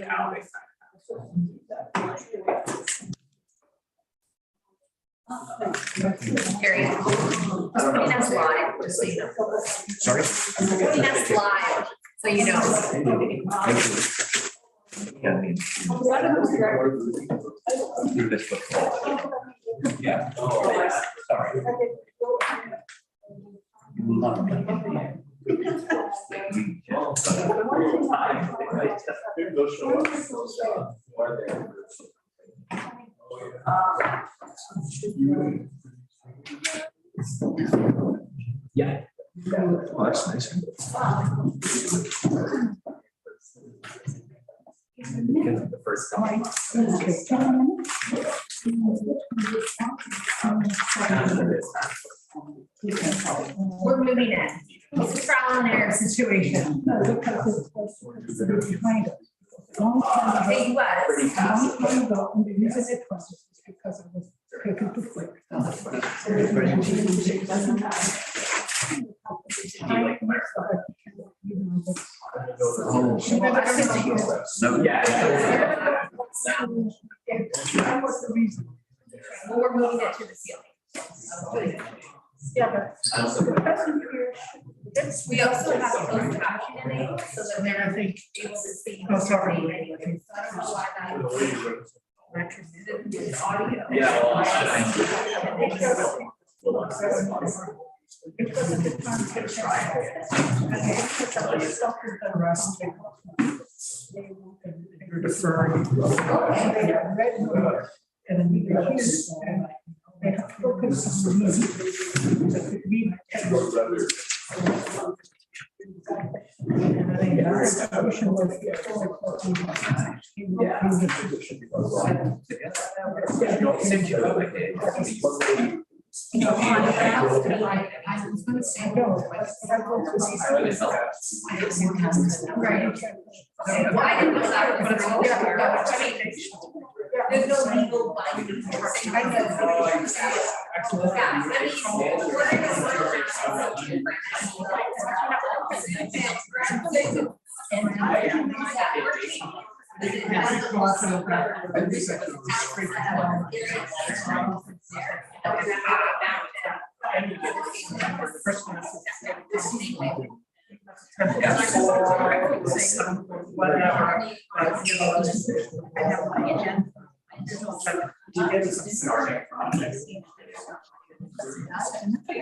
like how they sign. Carrie, putting us live, just so you know. Sorry? Putting us live, so you know. Do this before. Yeah. Sorry. Yeah. Oh, that's nice. The first time. We're moving in. It's a trial and error situation. Hey, you what? Because I was taken to flick. No. Yeah. That was the reason. Well, we're moving it to the ceiling. Yeah, but. We also have closed captioning enabled so that they're able to see. Oh, sorry. So I don't know why that is audio. Yeah. Because of the they're deferring. And then we got this, and they have focused on the I was going to say no. Right. Well, I didn't know that, but it's all there. There's no legal binding. I know.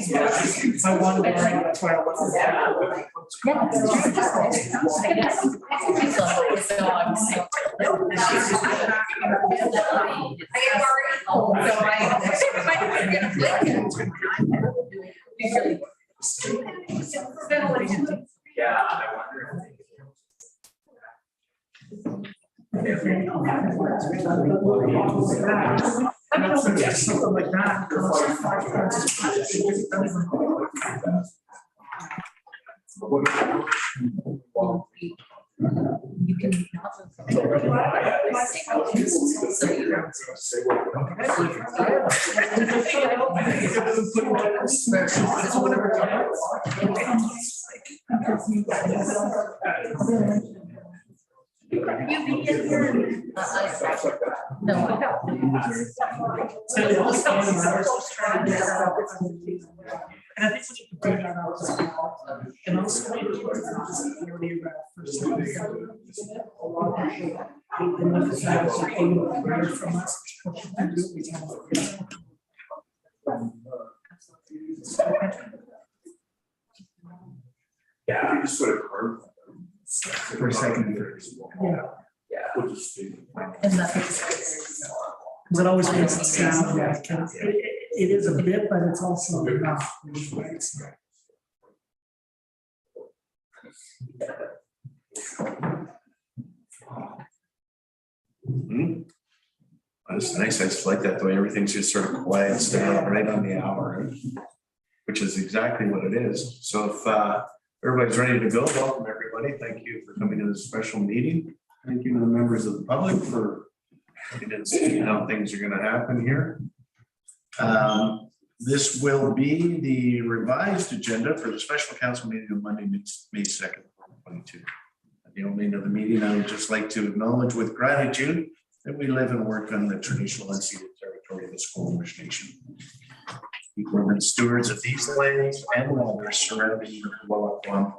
Yeah, I wanted to bring that's why I wasn't. Yeah, I wonder Something like that. You can. You be in here. No, I don't. And I think we need to bring that out as well. And also, we need to first a lot of from us. Yeah. You just put a card. For a second. Yeah. Yeah. We'll just do. And nothing. Because it always makes it sound like it is a bit, but it's also not. That's nice. I just like that the way everything's just sort of quiets down right on the hour, which is exactly what it is. So if everybody's ready to go, welcome everybody. Thank you for coming to this special meeting. Thank you to the members of the public for seeing how things are going to happen here. This will be the revised agenda for the special council meeting on Monday, May 2nd, 2022. At the opening of the meeting, I would just like to acknowledge with gratitude that we live and work on the traditional unceded territory of the Squamish Nation. People have been stewards of these lands and waters surrounding the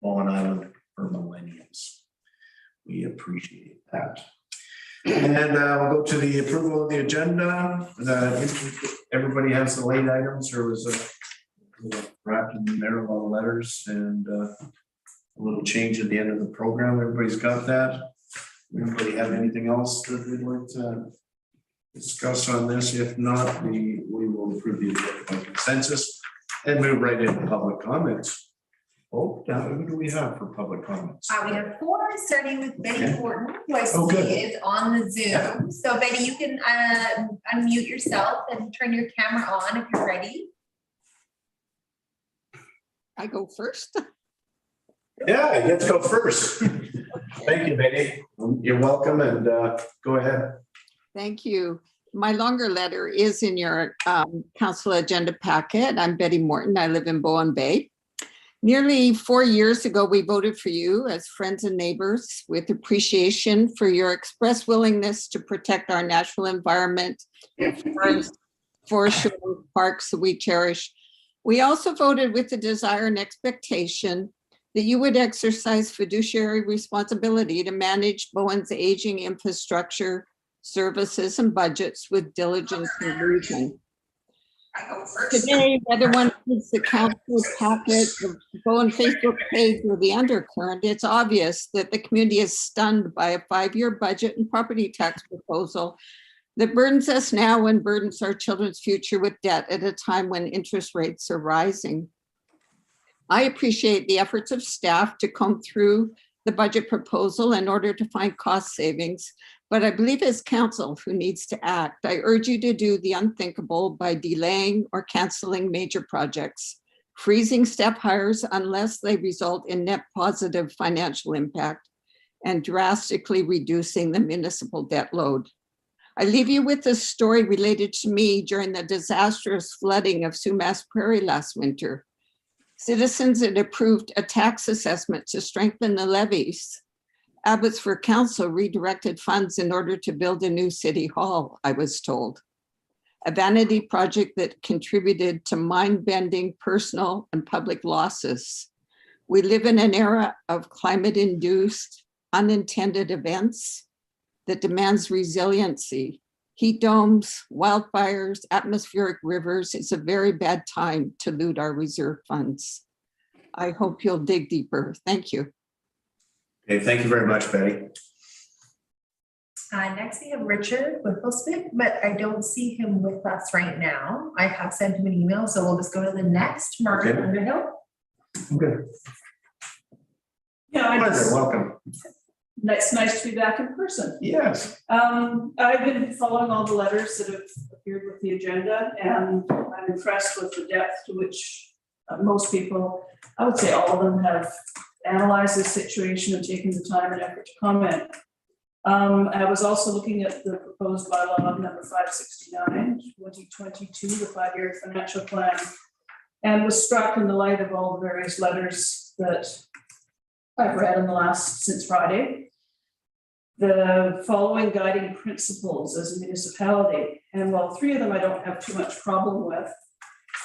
Bowen Island for millenniums. We appreciate that. And we'll go to the approval of the agenda. Everybody has the late items. There was a wrapped in there, a lot of letters and a little change at the end of the program. Everybody's got that. Anybody have anything else that we'd like to discuss on this? If not, we will approve the agenda by consensus and move right into public comments. Oh, who do we have for public comments? We have 4, starting with Betty Okay. Morton, who I Oh, good. see is on the Zoom. Yeah. So Betty, you can unmute yourself and turn your camera on if you're ready. I go first. Yeah, let's go first. Thank you, Betty. You're welcome, and go ahead. Thank you. My longer letter is in your council agenda packet. I'm Betty Morton. I live in Bowen Bay. Nearly 4 years ago, we voted for you as friends and neighbors with appreciation for your express willingness to protect our natural environment, forest parks that we cherish. We also voted with the desire and expectation that you would exercise fiduciary responsibility to manage Bowen's aging infrastructure, services, and budgets with diligence and reason. Today, whether one reads the council packet, the Bowen Facebook page, or the undercurrent, it's obvious that the community is stunned by a 5-year budget and property tax proposal that burdens us now and burdens our children's future with debt at a time when interest rates are rising. I appreciate the efforts of staff to comb through the budget proposal in order to find cost savings, but I believe as council who needs to act, I urge you to do the unthinkable by delaying or canceling major projects, freezing step hires unless they result in net positive financial impact, and drastically reducing the municipal debt load. I leave you with a story related to me during the disastrous flooding of Sumas Prairie last winter. Citizens had approved a tax assessment to strengthen the levees. Abbotsford Council redirected funds in order to build a new city hall, I was told. A vanity project that contributed to mind-bending personal and public losses. We live in an era of climate-induced, unintended events that demands resiliency. Heat domes, wildfires, atmospheric rivers. It's a very bad time to loot our reserve funds. I hope you'll dig deeper. Thank you. Okay, thank you very much, Betty. Next, we have Richard Wiefelspuett, but I don't see him with us right now. I have sent him an email, so we'll just go to the next. Margaret Okay. Underhill. Good. Yeah, Pleasure, welcome. It's nice to be back in person. Yes. I've been following all the letters that have appeared with the agenda, and I'm impressed with the depth to which most people, I would say all of them, have analyzed this situation and taken the time and effort to comment. I was also looking at the proposed bylaw number 569, 2022, the 5-year financial plan, and was struck in the light of all the various letters that I've read since Friday. The following guiding principles as a municipality, and while 3 of them I don't have too much problem with,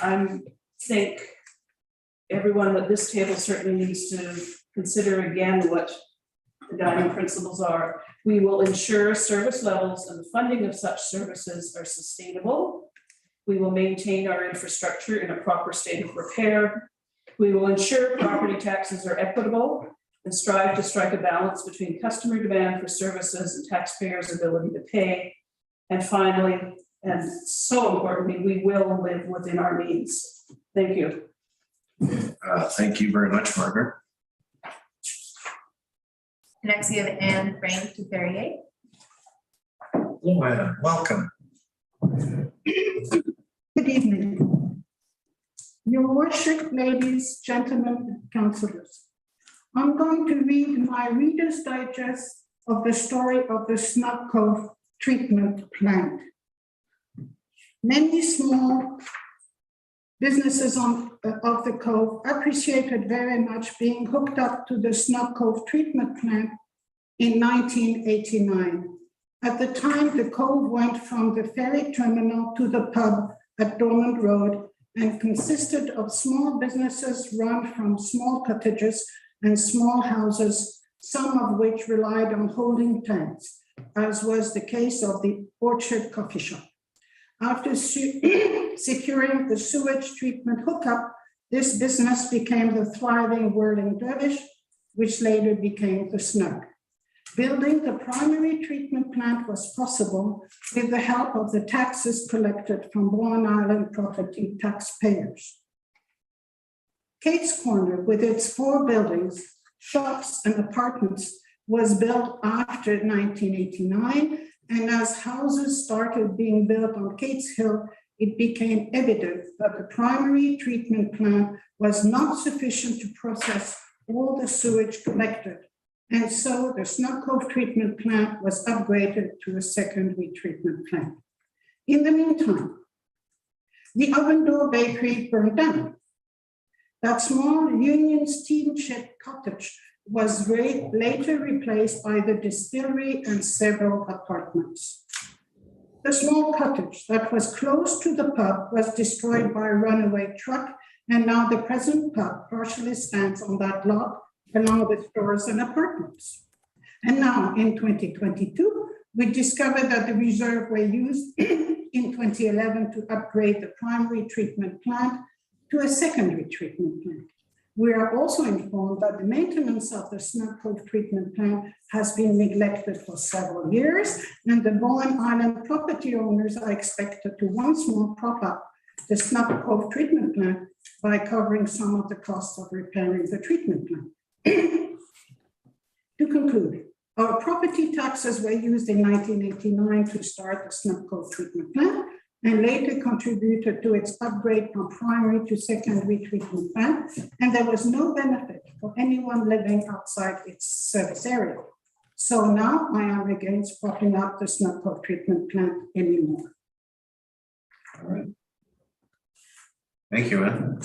I think everyone at this table certainly needs to consider again what the guiding principles are. We will ensure service levels and the funding of such services are sustainable. We will maintain our infrastructure in a proper state of repair. We will ensure property taxes are equitable and strive to strike a balance between customer demand for services and taxpayers' ability to pay. And finally, and so importantly, we will live within our means. Thank you. Thank you very much, Margaret. Next, we have Anne Franc to Ferriere. Hello, Anna. Welcome. Good evening. Your worship, ladies, gentlemen, and councillors. I'm going to read my Reader's Digest of the story of the Snug Cove treatment plant. Many small Businesses of the Cove appreciated very much being hooked up to the Snug Cove treatment plant in 1989. At the time, the Cove went from the ferry terminal to the pub at Dormant Road and consisted of small businesses run from small cottages and small houses, some of which relied on holding tanks, as was the case of the Orchard Coffee Shop. After securing the sewage treatment hookup, this business became the thriving Whirling Dervish, which later became the Snug. Building the primary treatment plant was possible with the help of the taxes collected from Bowen Island property taxpayers. Kate's Corner, with its 4 buildings, shops, and apartments, was built after 1989, and as houses started being built on Kate's Hill, it became evident that the primary treatment plant was not sufficient to process all the sewage collected. And so the Snug Cove treatment plant was upgraded to a secondary treatment plant. In the meantime, the Oven Door Bakery burned down. That small Union steamship cottage was later replaced by the distillery and several apartments. The small cottage that was close to the pub was destroyed by a runaway truck, and now the present pub partially stands on that lot, along with stores and apartments. And now in 2022, we discovered that the reserve were used in 2011 to upgrade the primary treatment plant to a secondary treatment plant. We are also informed that the maintenance of the Snug Cove treatment plant has been neglected for several years, and the Bowen Island property owners are expected to once more prop up the Snug Cove treatment plant by covering some of the costs of repairing the treatment plant. To conclude, our property taxes were used in 1989 to start the Snug Cove treatment plant and later contributed to its upgrade from primary to secondary treatment plant, and there was no benefit for anyone living outside its service area. So now I am against propping up the Snug Cove treatment plant anymore. All right. Thank you, Anne.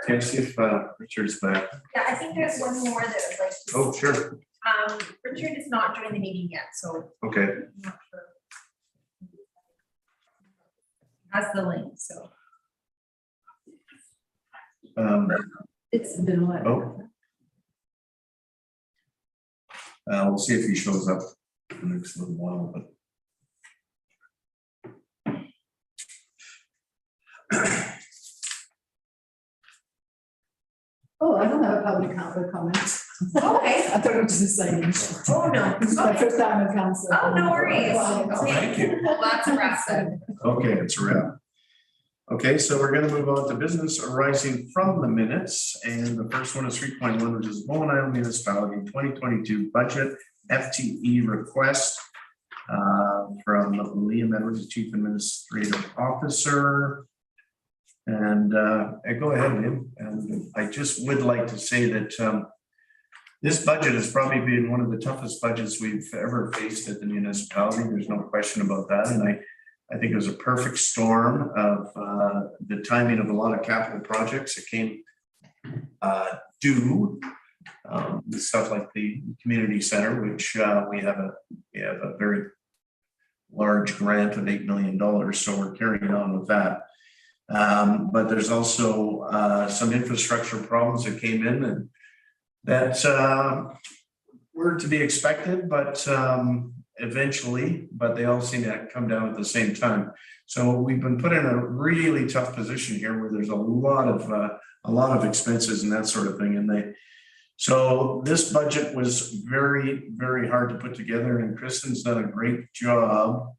Can I see if Richard's back? Yeah, I think there's one more that I'd like to. Oh, sure. Richard is not joining the meeting yet, so Okay. I'm not sure. Has the link, so. It's been a while. Oh. We'll see if he shows up in the next little while, but. Oh, I don't have a public comment. Okay. I thought it was just saying. Oh, no. This is my Okay. first time in council. Oh, no worries. Thank you. Well, that's a wrap then. Okay, it's a wrap. Okay, so we're gonna move on to business arising from the minutes, and the first one is 3.1, which is Bowen Island Municipality 2022 budget FTE request from Liam Edwards, Chief Administrative Officer. And go ahead, Liam. And I just would like to say that this budget has probably been one of the toughest budgets we've ever faced at the municipality. There's no question about that. And I think it was a perfect storm of the timing of a lot of capital projects that came due. Stuff like the community center, which we have a very large grant of $8 million. So we're carrying on with that. But there's also some infrastructure problems that came in and that were to be expected, but eventually, but they all seem to come down at the same time. So we've been put in a really tough position here where there's a lot of expenses and that sort of thing. And so this budget was very, very hard to put together, and Kristen's done a great job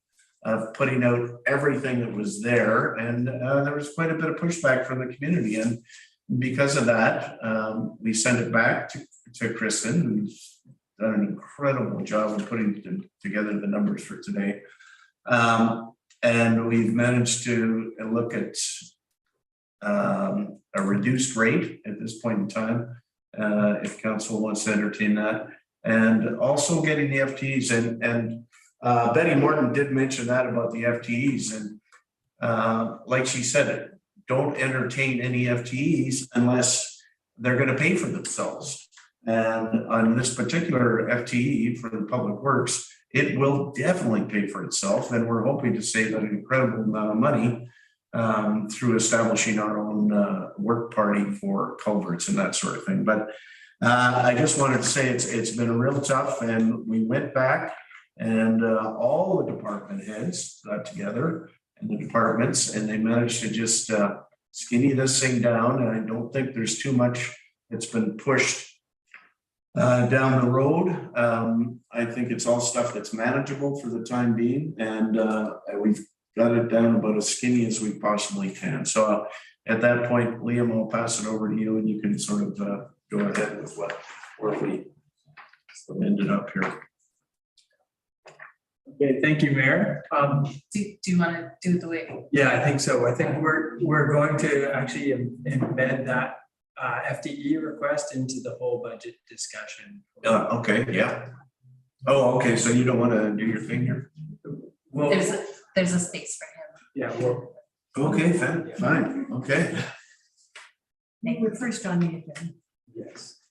of putting out everything that was there. And there was quite a bit of pushback from the community. And because of that, we sent it back to Kristen, who's done an incredible job of putting together the numbers for today. And we've managed to look at a reduced rate at this point in time, if council wants to entertain that, and also getting the FTEs. And Betty Morton did mention that about the FTEs, and like she said, don't entertain any FTEs unless they're gonna pay for themselves. And on this particular FTE for the Public Works, it will definitely pay for itself, and we're hoping to save an incredible amount of money through establishing our own work party for culverts and that sort of thing. But I just wanted to say it's been real tough, and we went back and all the department heads got together and the departments, and they managed to just skinny this thing down. And I don't think there's too much that's been pushed down the road. I think it's all stuff that's manageable for the time being, and we've got it down about as skinny as we possibly can. So at that point, Liam, I'll pass it over to you, and you can sort of go ahead with where we ended up here. Okay, thank you, Mayor. Do you want to do it the way? Yeah, I think so. I think we're going to actually embed that FTE request into the whole budget discussion. Okay, yeah. Oh, okay, so you don't want to do your finger? Well, There's a space for him. yeah, well, Okay, fine, okay. We're first on the agenda. yes.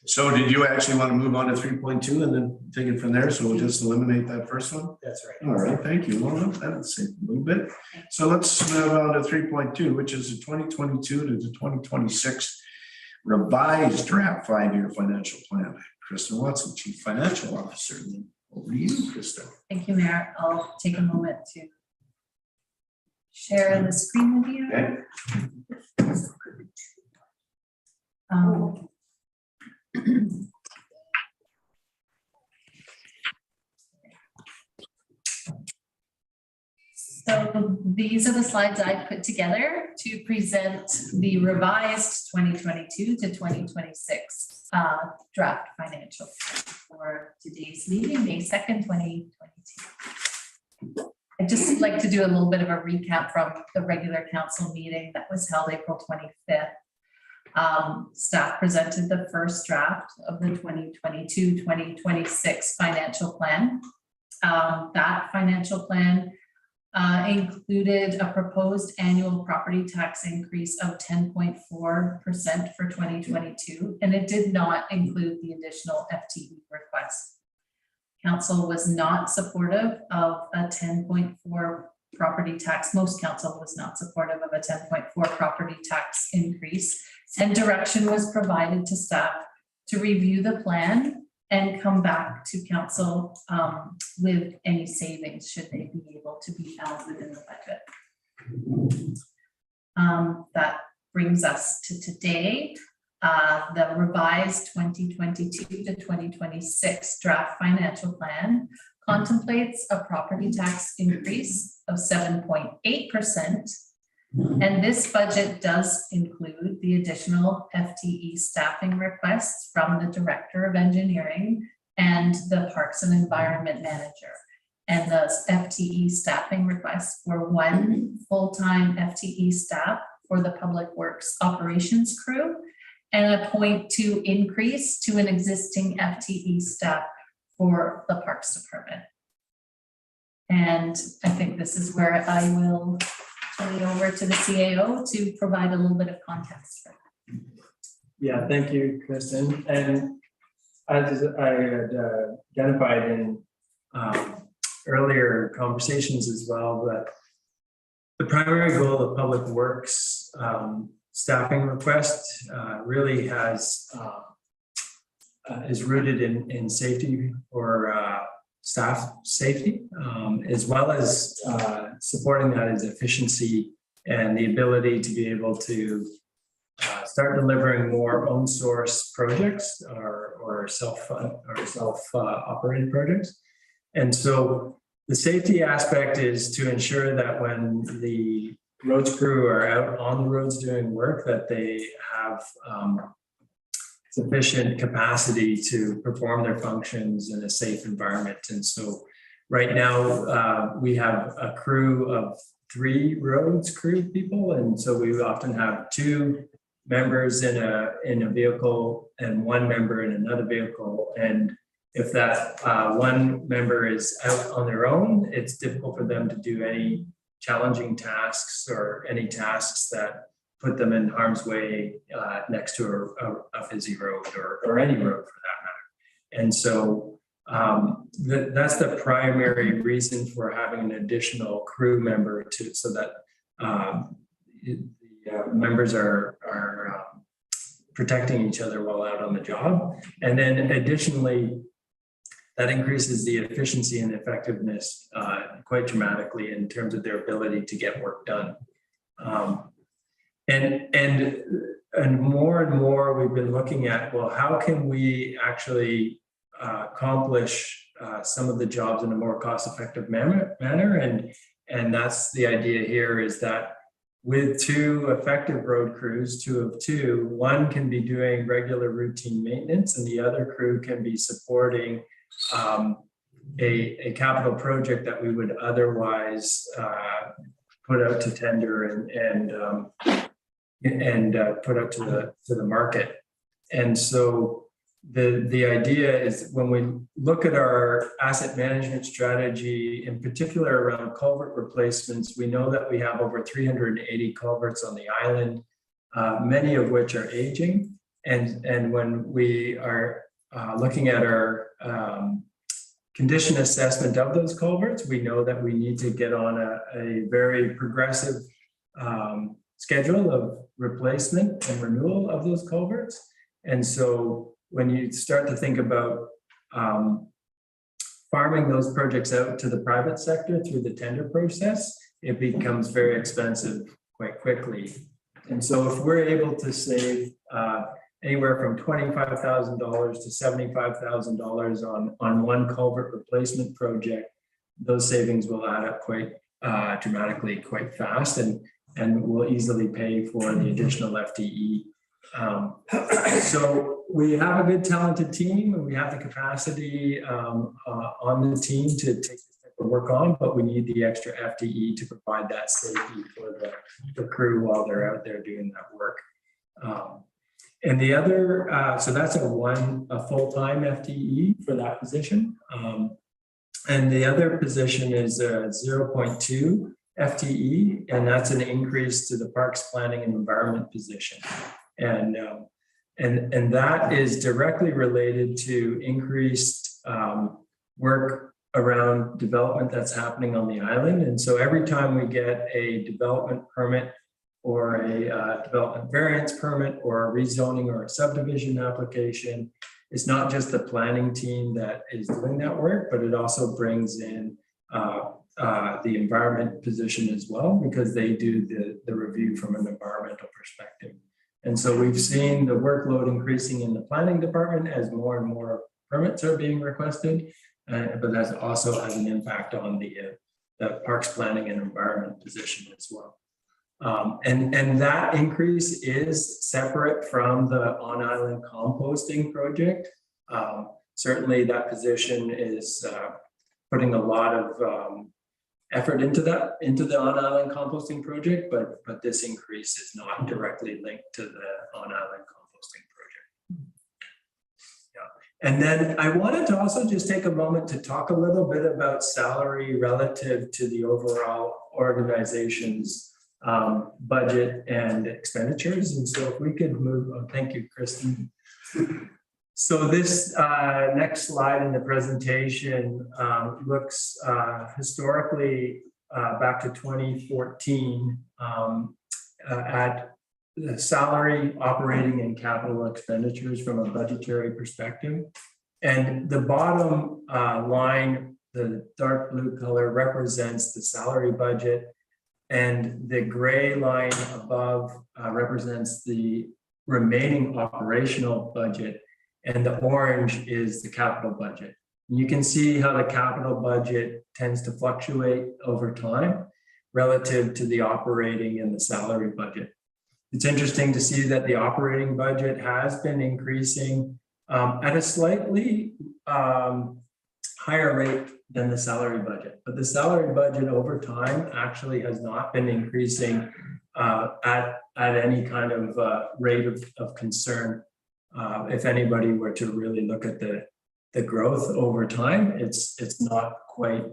So did you actually want to move on to 3.2 and then take it from there? So we'll just eliminate that first one? That's right. All right, thank you. Well, that'll save a little bit. So let's move on to 3.2, which is the 2022 to the 2026 revised draft 5-year financial plan. Kristen Watson, Chief Financial Officer. Over to you, Kristen. Thank you, Mayor. I'll take a moment to share the screen with you. Okay. So these are the slides I put together to present the revised 2022 to 2026 draft financial plan for today's meeting, May 2nd, 2022. I'd just like to do a little bit of a recap from the regular council meeting that was held April 25th. Staff presented the first draft of the 2022-2026 financial plan. That financial plan included a proposed annual property tax increase of 10.4% for 2022, and it did not include the additional FTE request. Council was not supportive of a 10.4 property tax. Most council was not supportive of a 10.4 property tax increase, and direction was provided to staff to review the plan and come back to council with any savings should they be able to be found within the budget. That brings us to today. The revised 2022 to 2026 draft financial plan contemplates a property tax increase of 7.8%. And this budget does include the additional FTE staffing requests from the Director of Engineering and the Parks and Environment Manager. And the FTE staffing requests were 1 full-time FTE staff for the Public Works operations crew and a 0.2 increase to an existing FTE staff for the Parks Department. And I think this is where I will turn it over to the CAO to provide a little bit of context for that. Yeah, thank you, Kristen. And as I had identified in earlier conversations as well, that the primary goal of Public Works staffing request really is rooted in safety or staff safety, as well as supporting that is efficiency and the ability to be able to start delivering more own source projects or self-operated projects. And so the safety aspect is to ensure that when the roads crew are out on the roads doing work, that they have sufficient capacity to perform their functions in a safe environment. And so right now we have a crew of 3 roads crew people. And so we often have 2 members in a vehicle and 1 member in another vehicle. And if that one member is out on their own, it's difficult for them to do any challenging tasks or any tasks that put them in harm's way next to a busy road or any road for that matter. And so that's the primary reason for having an additional crew member so that the members are protecting each other while out on the job. And then additionally, that increases the efficiency and effectiveness quite dramatically in terms of their ability to get work done. And more we've been looking at, well, how can we actually accomplish some of the jobs in a more cost-effective manner? And that's the idea here, is that with 2 effective road crews, 2 of 2, one can be doing regular routine maintenance and the other crew can be supporting a capital project that we would otherwise put out to tender and put out to the market. And so the idea is, when we look at our asset management strategy, in particular around culvert replacements, we know that we have over 380 culverts on the island, many of which are aging. And when we are looking at our condition assessment of those culverts, we know that we need to get on a very progressive schedule of replacement and renewal of those culverts. And so when you start to think about farming those projects out to the private sector through the tender process, it becomes very expensive quite quickly. And so if we're able to save anywhere from $25,000 to $75,000 on one culvert replacement project, those savings will add up quite dramatically, quite fast, and will easily pay for the additional FTE. So we have a good, talented team, and we have the capacity on the team to take this type of work on, but we need the extra FTE to provide that safety for the crew while they're out there doing that work. And the other, so that's a full-time FTE for that position. And the other position is a 0.2 FTE, and that's an increase to the Parks Planning and Environment position. And that is directly related to increased work around development that's happening on the island. And so every time we get a development permit or a development variance permit or a rezoning or a subdivision application, it's not just the planning team that is doing that work, but it also brings in the environment position as well, because they do the review from an environmental perspective. And so we've seen the workload increasing in the planning department as more and more permits are being requested, but that also has an impact on the Parks Planning and Environment position as well. And that increase is separate from the on-island composting project. Certainly that position is putting a lot of effort into the on-island composting project, but this increase is not directly linked to the on-island composting project. Yeah. And then I wanted to also just take a moment to talk a little bit about salary relative to the overall organization's budget and expenditures. And so if we could move on, thank you, Kristen. So this next slide in the presentation looks historically back to 2014 at the salary, operating, and capital expenditures from a budgetary perspective. And the bottom line, the dark blue color, represents the salary budget, and the gray line above represents the remaining operational budget, and the orange is the capital budget. And you can see how the capital budget tends to fluctuate over time relative to the operating and the salary budget. It's interesting to see that the operating budget has been increasing at a slightly higher rate than the salary budget, but the salary budget over time actually has not been increasing at any kind of rate of concern. If anybody were to really look at the the growth over time, it's not quite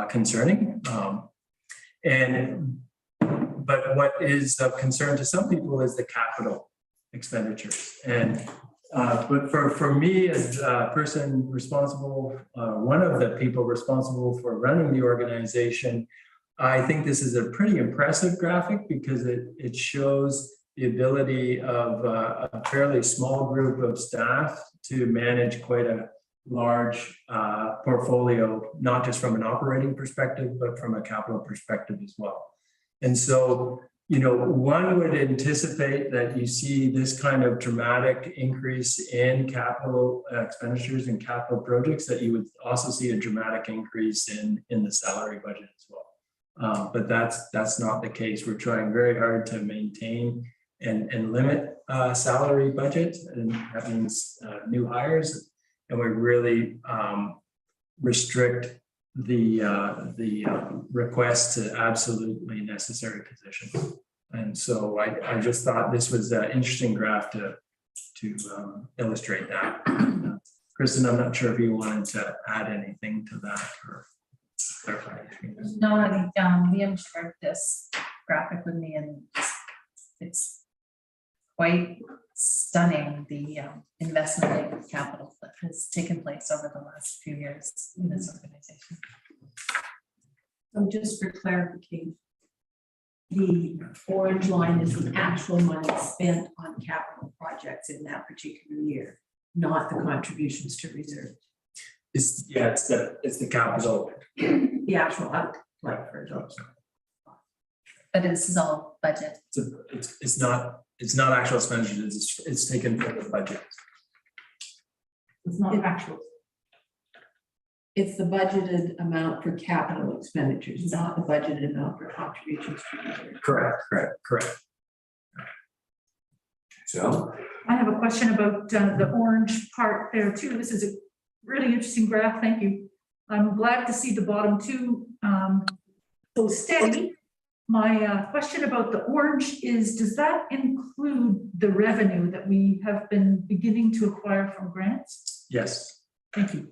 concerning. But what is of concern to some people is the capital expenditures. And but for me as a person responsible, one of the people responsible for running the organization, I think this is a pretty impressive graphic because it shows the ability of a fairly small group of staff to manage quite a large portfolio, not just from an operating perspective, but from a capital perspective as well. And so, one would anticipate that you see this kind of dramatic increase in capital expenditures and capital projects, that you would also see a dramatic increase in the salary budget as well. But that's not the case. We're trying very hard to maintain and limit salary budget, and that means new hires, and we really restrict the request to absolutely necessary positions. And so I just thought this was an interesting graph to illustrate that. Kristen, I'm not sure if you wanted to add anything to that or clarify. No, I think Liam shared this graphic with me, and it's quite stunning, the investment in capital that has taken place over the last few years in this organization. So just for clarification, the orange line is the actual money spent on capital projects in that particular year, not the contributions to reserve. It's the capital. The actual outlay for jobs. But this is all budget. It's not actual expenditures. It's taken from the budget. It's not actual. It's the budgeted amount for capital expenditures, not the budgeted amount for contributions to reserve. Correct. So, I have a question about the orange part there too. This is a really interesting graph. Thank you. I'm glad to see the bottom two so steady. My question about the orange is, does that include the revenue that we have been beginning to acquire from grants? Yes. Thank you.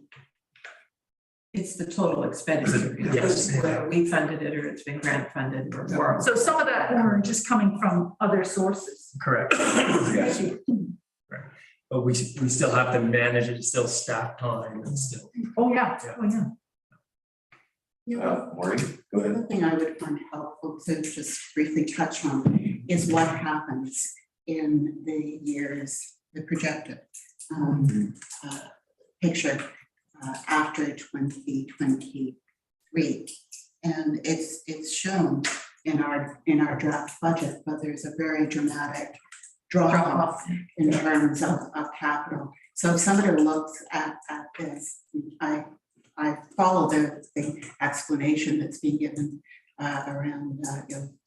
It's the total expenditure. Yes. Whether we funded it or it's been grant funded or more. So some of that orange is coming from other sources. Correct. Yes. Right. But we still have to manage it. It's still staff time and still. Oh, yeah. Yeah. Oh, yeah. Maureen, go ahead. Another thing I would find helpful to just briefly touch on is what happens in the years, the projected picture after 2023. And it's shown in our draft budget, but there's a very dramatic drop off in terms of capital. So if somebody looks at this, I follow the explanation that's being given around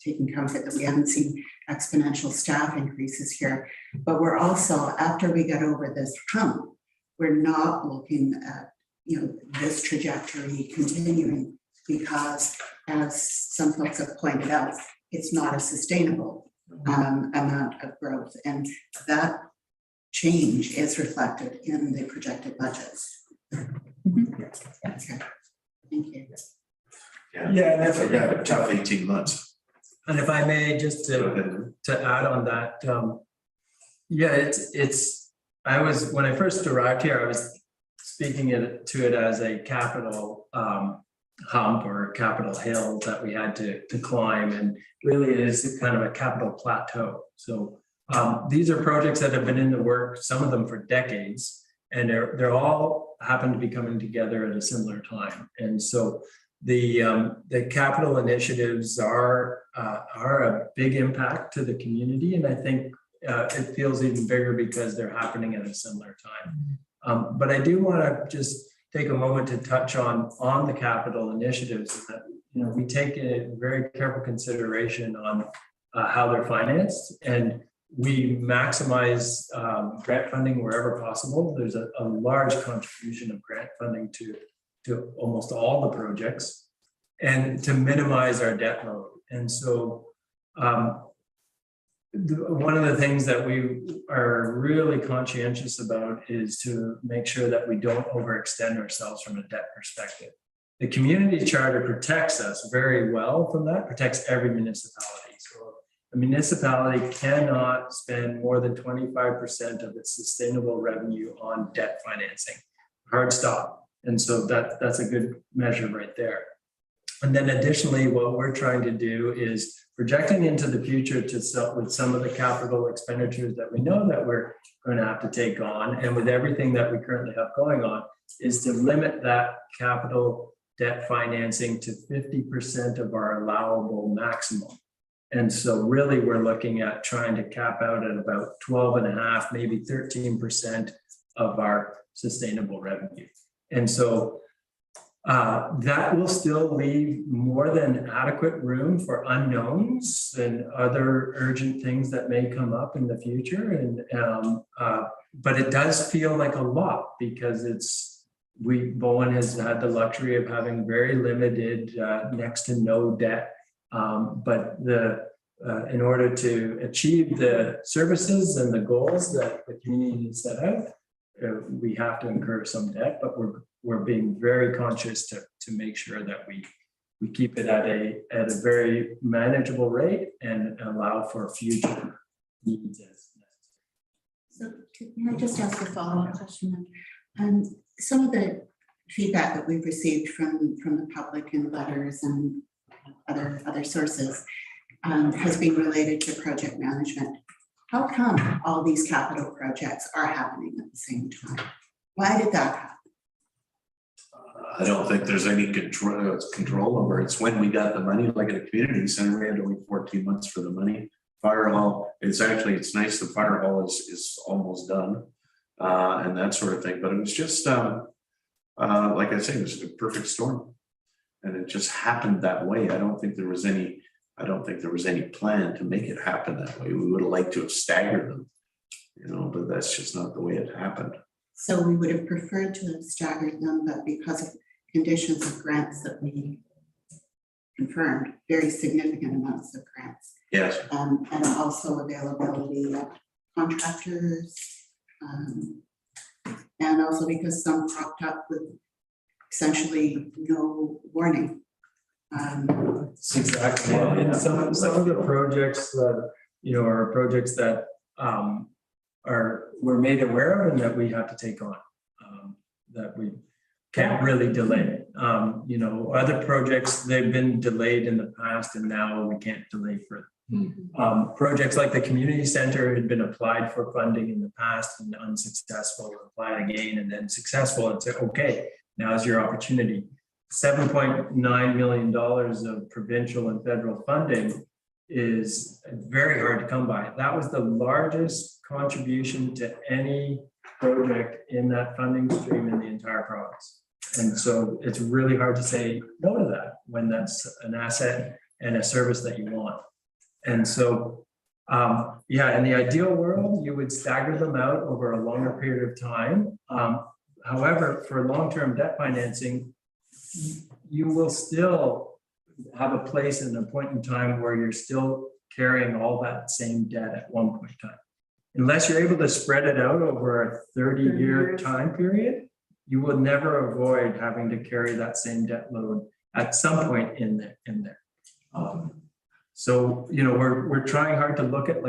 taking comfort that we haven't seen exponential staff increases here. But we're also, after we get over this hump, we're not looking at this trajectory continuing, because as some folks have pointed out, it's not a sustainable amount of growth. And that change is reflected in the projected budgets. Okay, thank you. Yeah, that's a tough 18 months. And if I may, just to add on that, when I first arrived here, I was speaking to it as a capital hump or capital hill that we had to climb, and really it is kind of a capital plateau. So these are projects that have been in the works, some of them for decades, and they're all happen to be coming together at a similar time. And so the capital initiatives are a big impact to the community, and I think it feels even bigger because they're happening at a similar time. But I do want to just take a moment to touch on the capital initiatives that we take a very careful consideration on how they're financed, and we maximize grant funding wherever possible. There's a large contribution of grant funding to almost all the projects, and to minimize our debt load. And so one of the things that we are really conscientious about is to make sure that we don't overextend ourselves from a debt perspective. The community charter protects us very well from that, protects every municipality. So a municipality cannot spend more than 25% of its sustainable revenue on debt financing. Hard stop. And so that's a good measure right there. And then additionally, what we're trying to do is projecting into the future with some of the capital expenditures that we know that we're going to have to take on, and with everything that we currently have going on, is to limit that capital debt financing to 50% of our allowable maximum. And so really we're looking at trying to cap out at about 12.5, maybe 13% of our sustainable revenue. And so that will still leave more than adequate room for unknowns and other urgent things that may come up in the future. And but it does feel like a lot because Bowen has had the luxury of having very limited, next to no debt. But in order to achieve the services and the goals that the community set out, we have to incur some debt, but we're being very conscious to make sure that we keep it at a very manageable rate and allow for future needs as necessary. So can I just ask a follow-up question? Some of the feedback that we've received from the public in letters and other sources has been related to project management. How come all these capital projects are happening at the same time? Why did that happen? I don't think there's any control over it. It's when we got the money, like at a community center, we had to wait 14 months for the money. Fire hall, it's nice. The fire hall is almost done and that sort of thing. But it was just, like I say, it was a perfect storm. And it just happened that way. I don't think there was any plan to make it happen that way. We would have liked to have staggered them, but that's just not the way it happened. So we would have preferred to have staggered them, but because of conditions of grants that we confirmed, very significant amounts of grants. Yes. And also availability of contractors. And also because some popped up with essentially no warning. Exactly. And some of the projects that, are projects that we're made aware of and that we have to take on, that we can't really delay. Other projects, they've been delayed in the past and now we can't delay further. Projects like the community center had been applied for funding in the past and unsuccessful, applied again and then successful and said, okay, now's your opportunity. $7.9 million of provincial and federal funding is very hard to come by. That was the largest contribution to any project in that funding stream in the entire province. And so it's really hard to say no to that when that's an asset and a service that you want. And so, in the ideal world, you would stagger them out over a longer period of time. However, for long-term debt financing, you will still have a place and a point in time where you're still carrying all that same debt at one point in time. Unless you're able to spread it out over a 30-year time period, you will never avoid having to carry that same debt load at some point in there. So, we're trying hard to look at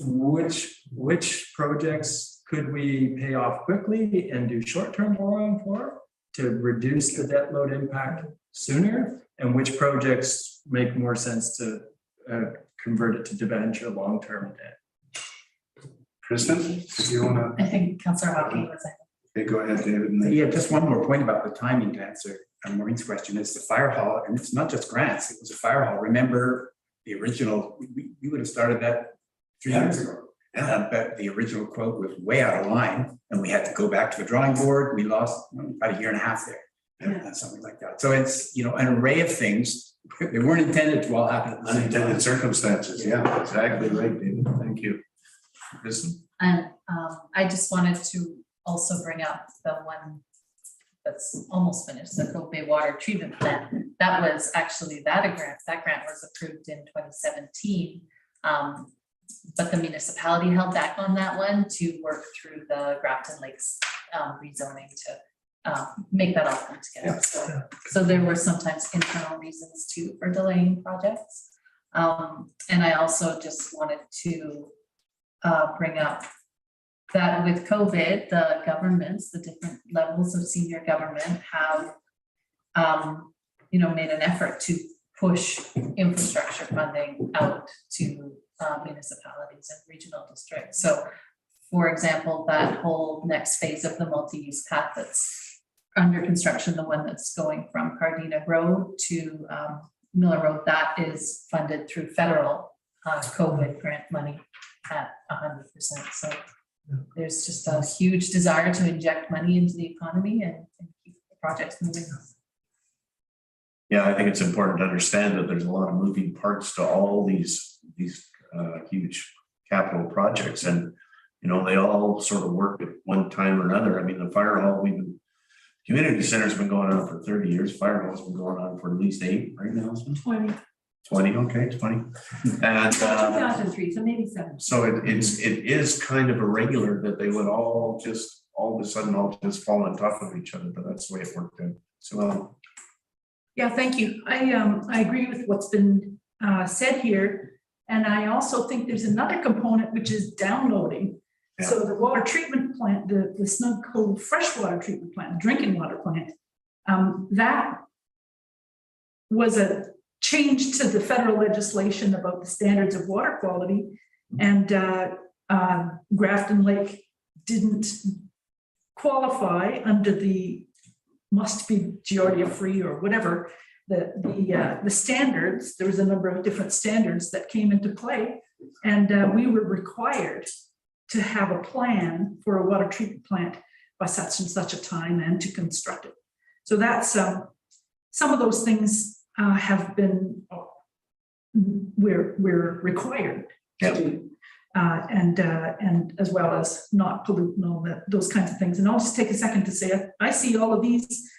which projects could we pay off quickly and do short-term borrowing for to reduce the debt load impact sooner, and which projects make more sense to convert it to debenture long-term debt. Kristen, if you want I think Councillor Hockey was to, okay, go ahead, David. And then Yeah, just one more point about the timing to answer Maureen's question is the fire hall, and it's not just grants, it was a fire hall. Remember the original, we would have started that 3 years ago. But the original quote was way out of line and we had to go back to the drawing board. We lost about 1.5 years there, something like that. So it's, an array of things. They weren't intended to all happen at the same time. unintended circumstances. Yeah, exactly right, David. Thank you. Kristen? And I just wanted to also bring up the one that's almost finished, the Cope Bay Water Treatment Plant. That was actually that grant was approved in 2017. But the municipality held back on that one to work through the Grafton Lakes rezoning to make that all come together. So there were sometimes internal reasons too for delaying projects. And I also just wanted to bring up that with COVID, the governments, the different levels of senior government have, made an effort to push infrastructure funding out to municipalities and regional districts. So, for example, that whole next phase of the multi-use path that's under construction, the one that's going from Cardina Road to Miller Road, that is funded through federal COVID grant money at 100%. So there's just a huge desire to inject money into the economy and keep the projects moving. Yeah, I think it's important to understand that there's a lot of moving parts to all these huge capital projects, and they all sort of work at one time or another. I mean, the fire hall, community center's been going on for 30 years. Fire hall's been going on for at least 8 right now. 20, okay, 20. And 2003, so maybe 7. so it is kind of irregular that they would all of a sudden just fall on top of each other, but that's the way it worked out. So Yeah, thank you. I agree with what's been said here. And I also think there's another component, which is downloading. Yeah. So the water treatment plant, the Snug Cove freshwater treatment plant, drinking water plant, that was a change to the federal legislation about the standards of water quality. And Grafton Lake didn't qualify under the must be Giardia free or whatever, the standards. There was a number of different standards that came into play, and we were required to have a plan for a water treatment plant by such and such a time and to construct it. So that's some of those things have been we're required to do, and as well as not pollute and all that, those kinds of things. And I'll just take a second to say I see all of these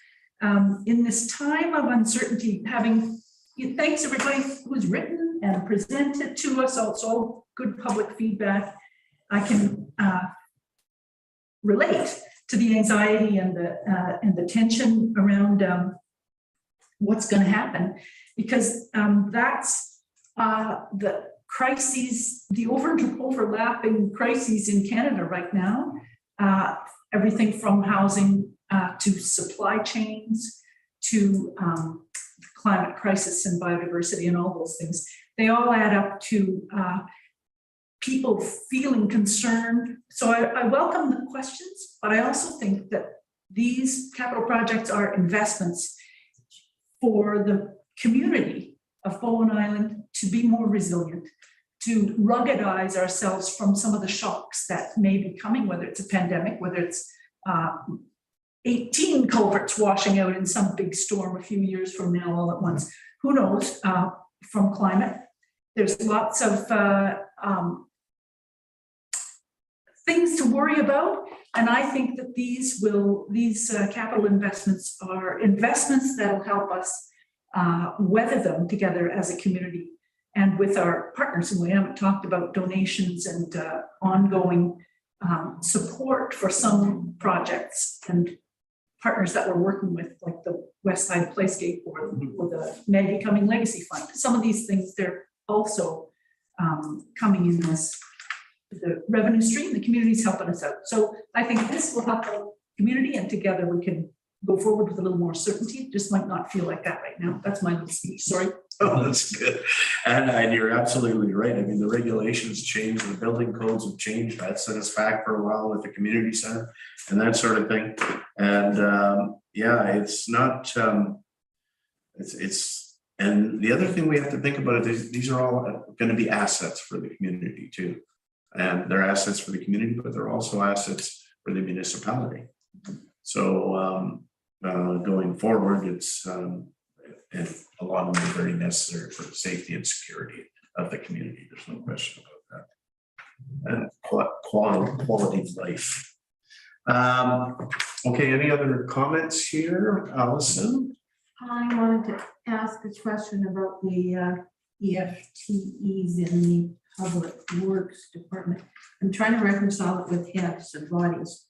in this time of uncertainty. Thanks everybody who's written and presented to us. Also, good public feedback. I can relate to the anxiety and the tension around what's going to happen, because that's the crises, the overlapping crises in Canada right now. Everything from housing to supply chains to climate crisis and biodiversity and all those things. They all add up to people feeling concerned. So I welcome the questions, but I also think that these capital projects are investments for the community of Bowen Island to be more resilient, to ruggedize ourselves from some of the shocks that may be coming, whether it's a pandemic, whether it's 18 culverts washing out in some big storm a few years from now all at once. Who knows, from climate. There's lots of things to worry about. And I think that these capital investments are investments that'll help us weather them together as a community and with our partners. And we haven't talked about donations and ongoing support for some projects and partners that we're working with, like the West Side Playscape or the Maggie Cumming Legacy Fund. Some of these things, they're also coming in as the revenue stream. The community's helping us out. So I think this will help the community, and together we can go forward with a little more certainty. It just might not feel like that right now. That's my little speech. Sorry. oh, that's good. And you're absolutely right. I mean, the regulations change, the building codes have changed. That set us back for a while with the community center and that sort of thing. And yeah, it's not, and the other thing we have to think about is these are all going to be assets for the community too. And they're assets for the community, but they're also assets for the municipality. So going forward, it's and a lot of them are very necessary for the safety and security of the community. There's no question about that. And quality of life. Okay, any other comments here, Allison? I wanted to ask a question about the EFTEs in the Public Works Department. I'm trying to reconcile it with heads and bodies.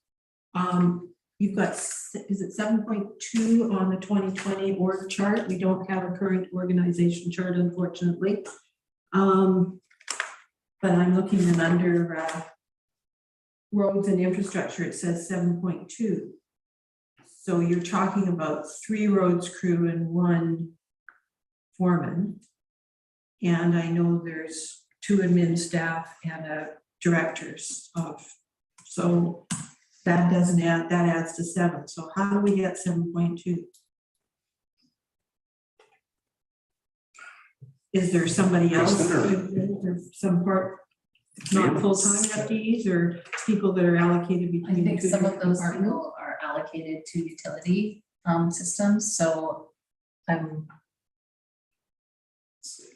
You've got, is it 7.2 on the 2020 org chart? We don't have a current organization chart, unfortunately. But I'm looking at under roads and infrastructure, it says 7.2. So you're talking about 3 roads crew and 1 foreman. And I know there's 2 admin staff and directors of, so that doesn't add, that adds to 7. So how do we get 7.2? Is there somebody else, there's some part, not full-time FTEs or people that are allocated I between the think 2 some of different those departments? people are allocated to utility systems, so I'm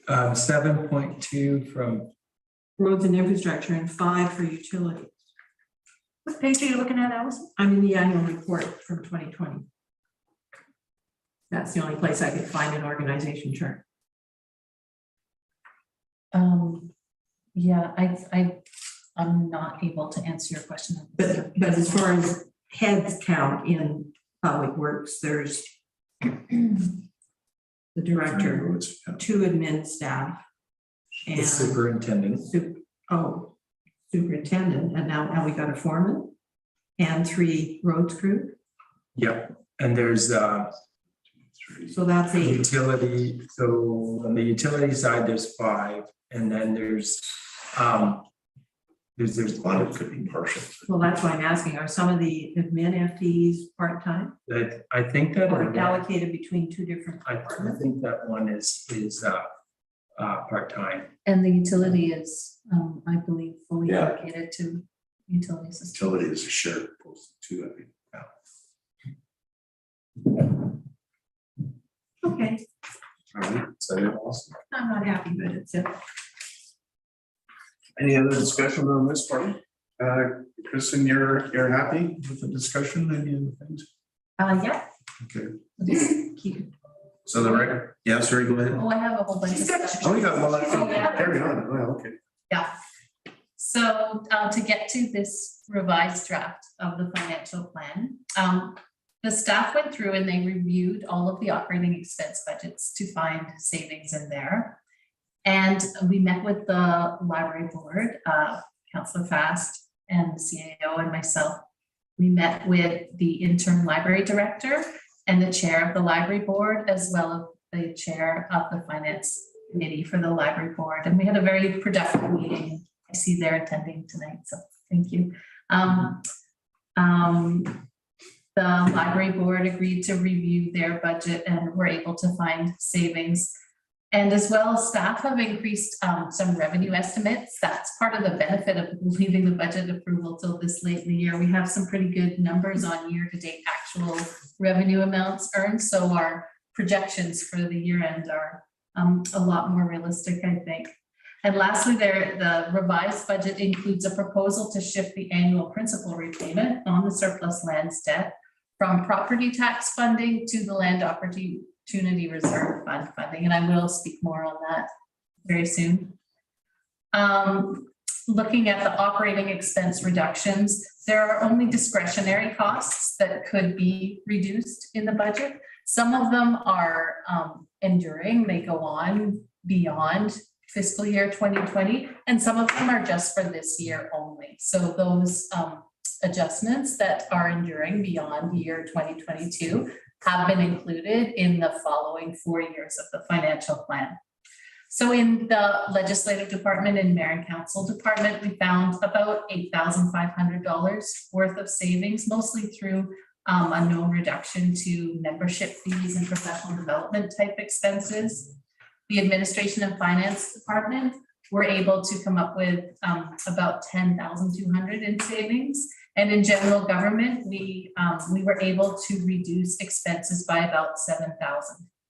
7.2 from, Roads and infrastructure and 5 for utilities. What page are you looking at, Allison? I'm in the annual report from 2020. That's the only place I could find an organization chart. yeah, I'm not able to answer your question. But as far as heads count in public works, there's the director, 2 admin staff, the and superintendent. superintendent, and now we got a foreman and 3 roads crew. Yep, and there's So that's 8. utility, so on the utility side, there's 5, and then there's One of it could be partial. Well, that's why I'm asking, are some of the admin FTEs part-time that, I think that. or allocated between 2 different I departments? think that one is part-time. And the utility is, I believe, fully Yeah. allocated to utility systems. Utility is a shared post too, I think. Okay, All right, so you're awesome. I'm not happy, but it's a. Any other discussion on this part? Kristen, you're happy with the discussion, any of the things? Yeah. Okay, Just keep- so the record, yeah, sorry, go ahead. Oh, I have a whole bunch of stuff. Oh, you got a lot, Yeah. carry on, oh, okay. Yeah. So to get to this revised draft of the financial plan, the staff went through and they reviewed all of the operating expense budgets to find savings in there. And we met with the library board, Councillor Fast and the CAO and myself. We met with the interim library director and the chair of the library board, as well as the chair of the finance committee for the library board. And we had a very productive meeting. I see they're attending tonight, so thank you. The library board agreed to review their budget and were able to find savings. And as well, staff have increased some revenue estimates. That's part of the benefit of leaving the budget approval till this late in the year. We have some pretty good numbers on year-to-date actual revenue amounts earned. So our projections for the year end are a lot more realistic, I think. And lastly, the revised budget includes a proposal to shift the annual principal repayment on the surplus lands debt from property tax funding to the land opportunity reserve fund funding, and I will speak more on that very soon. Looking at the operating expense reductions, there are only discretionary costs that could be reduced in the budget. Some of them are enduring, they go on beyond fiscal year 2020, and some of them are just for this year only. So those adjustments that are enduring beyond year 2022 have been included in the following 4 years of the financial plan. So in the legislative department and mayor and council department, we found about $8,500 worth of savings, mostly through a known reduction to membership fees and professional development type expenses. The administration and finance department were able to come up with about $10,200 in savings. And in general government, we were able to reduce expenses by about $7,000.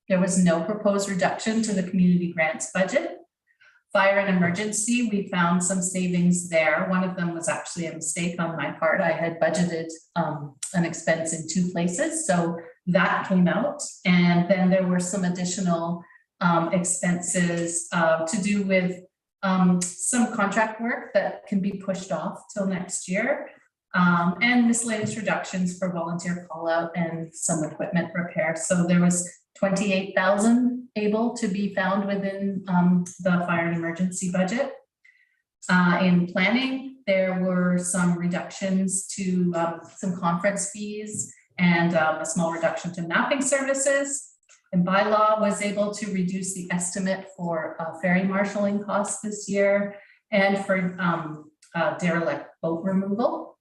There was no proposed reduction to the community grants budget. Fire and emergency, we found some savings there. One of them was actually a mistake on my part. I had budgeted an expense in 2 places, so that came out. And then there were some additional expenses to do with some contract work that can be pushed off till next year, and miscellaneous reductions for volunteer call out and some equipment repair. So there was 28,000 able to be found within the fire and emergency budget. In planning, there were some reductions to some conference fees and a small reduction to mapping services. And bylaw was able to reduce the estimate for ferry marshalling costs this year and for derelict boat removal.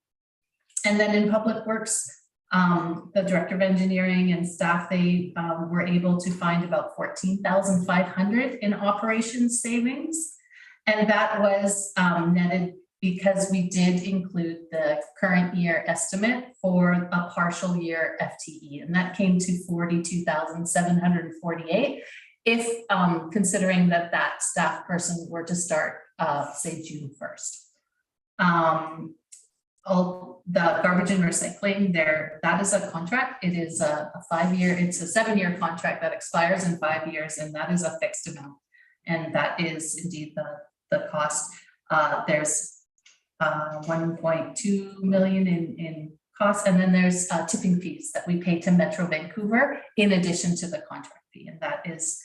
And then in public works, the director of engineering and staff, they were able to find about 14,500 in operations savings. And that was netted because we did include the current year estimate for a partial year FTE, and that came to 42,748 if considering that that staff person were to start say June 1st. All the garbage and recycling there, that is a contract. It is a 5-year, it's a 7-year contract that expires in 5 years, and that is a fixed amount. And that is indeed the cost. There's 1.2 million in costs, and then there's tipping fees that we pay to Metro Vancouver in addition to the contract fee, and that is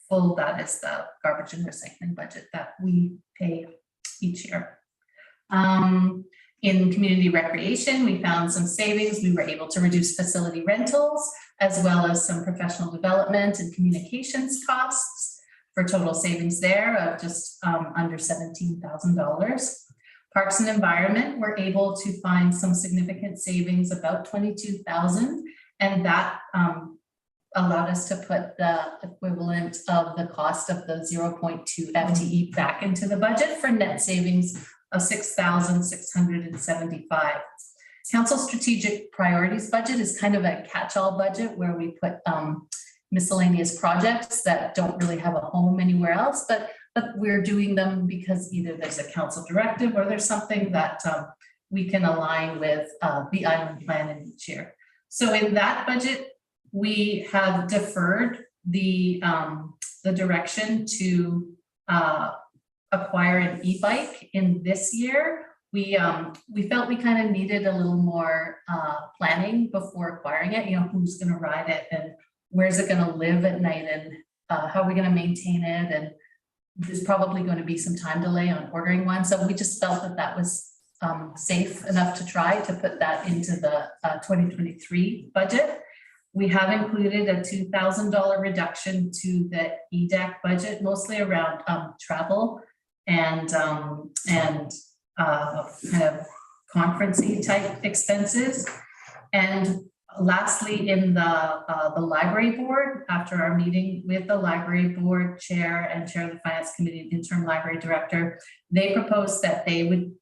full. That is the garbage and recycling budget that we pay each year. In community recreation, we found some savings. We were able to reduce facility rentals as well as some professional development and communications costs for total savings there of just under $17,000. Parks and Environment were able to find some significant savings, about 22,000, and that allowed us to put the equivalent of the cost of the 0.2 FTE back into the budget for net savings of 6,675. Council strategic priorities budget is kind of a catch-all budget where we put miscellaneous projects that don't really have a home anywhere else, but we're doing them because either there's a council directive or there's something that we can align with the island plan in each year. So in that budget, we have deferred the direction to acquire an e-bike in this year. We felt we kind of needed a little more planning before acquiring it. You know, who's going to ride it and where's it going to live at night, and how are we going to maintain it, and there's probably going to be some time delay on ordering one. So we just felt that that was safe enough to try to put that into the 2023 budget. We have included a $2,000 reduction to the EDAC budget, mostly around travel and kind of conferencing type expenses. And lastly, in the library board, after our meeting with the library board chair and chair of the finance committee and interim library director, they proposed that they would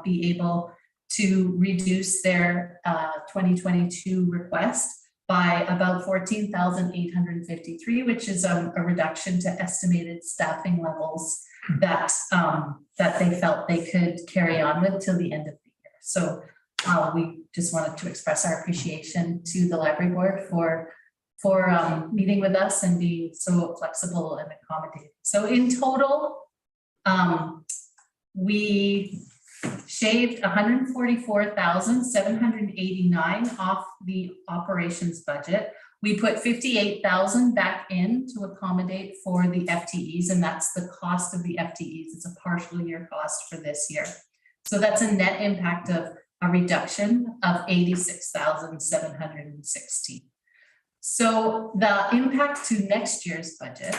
be able to reduce their 2022 request by about 14,853, which is a reduction to estimated staffing levels that that they felt they could carry on with till the end of the year. So we just wanted to express our appreciation to the library board for meeting with us and being so flexible and accommodating. So in total, we shaved 144,789 off the operations budget. We put 58,000 back in to accommodate for the FTEs, and that's the cost of the FTEs. It's a partial year cost for this year. So that's a net impact of a reduction of 86,760. So the impact to next year's budget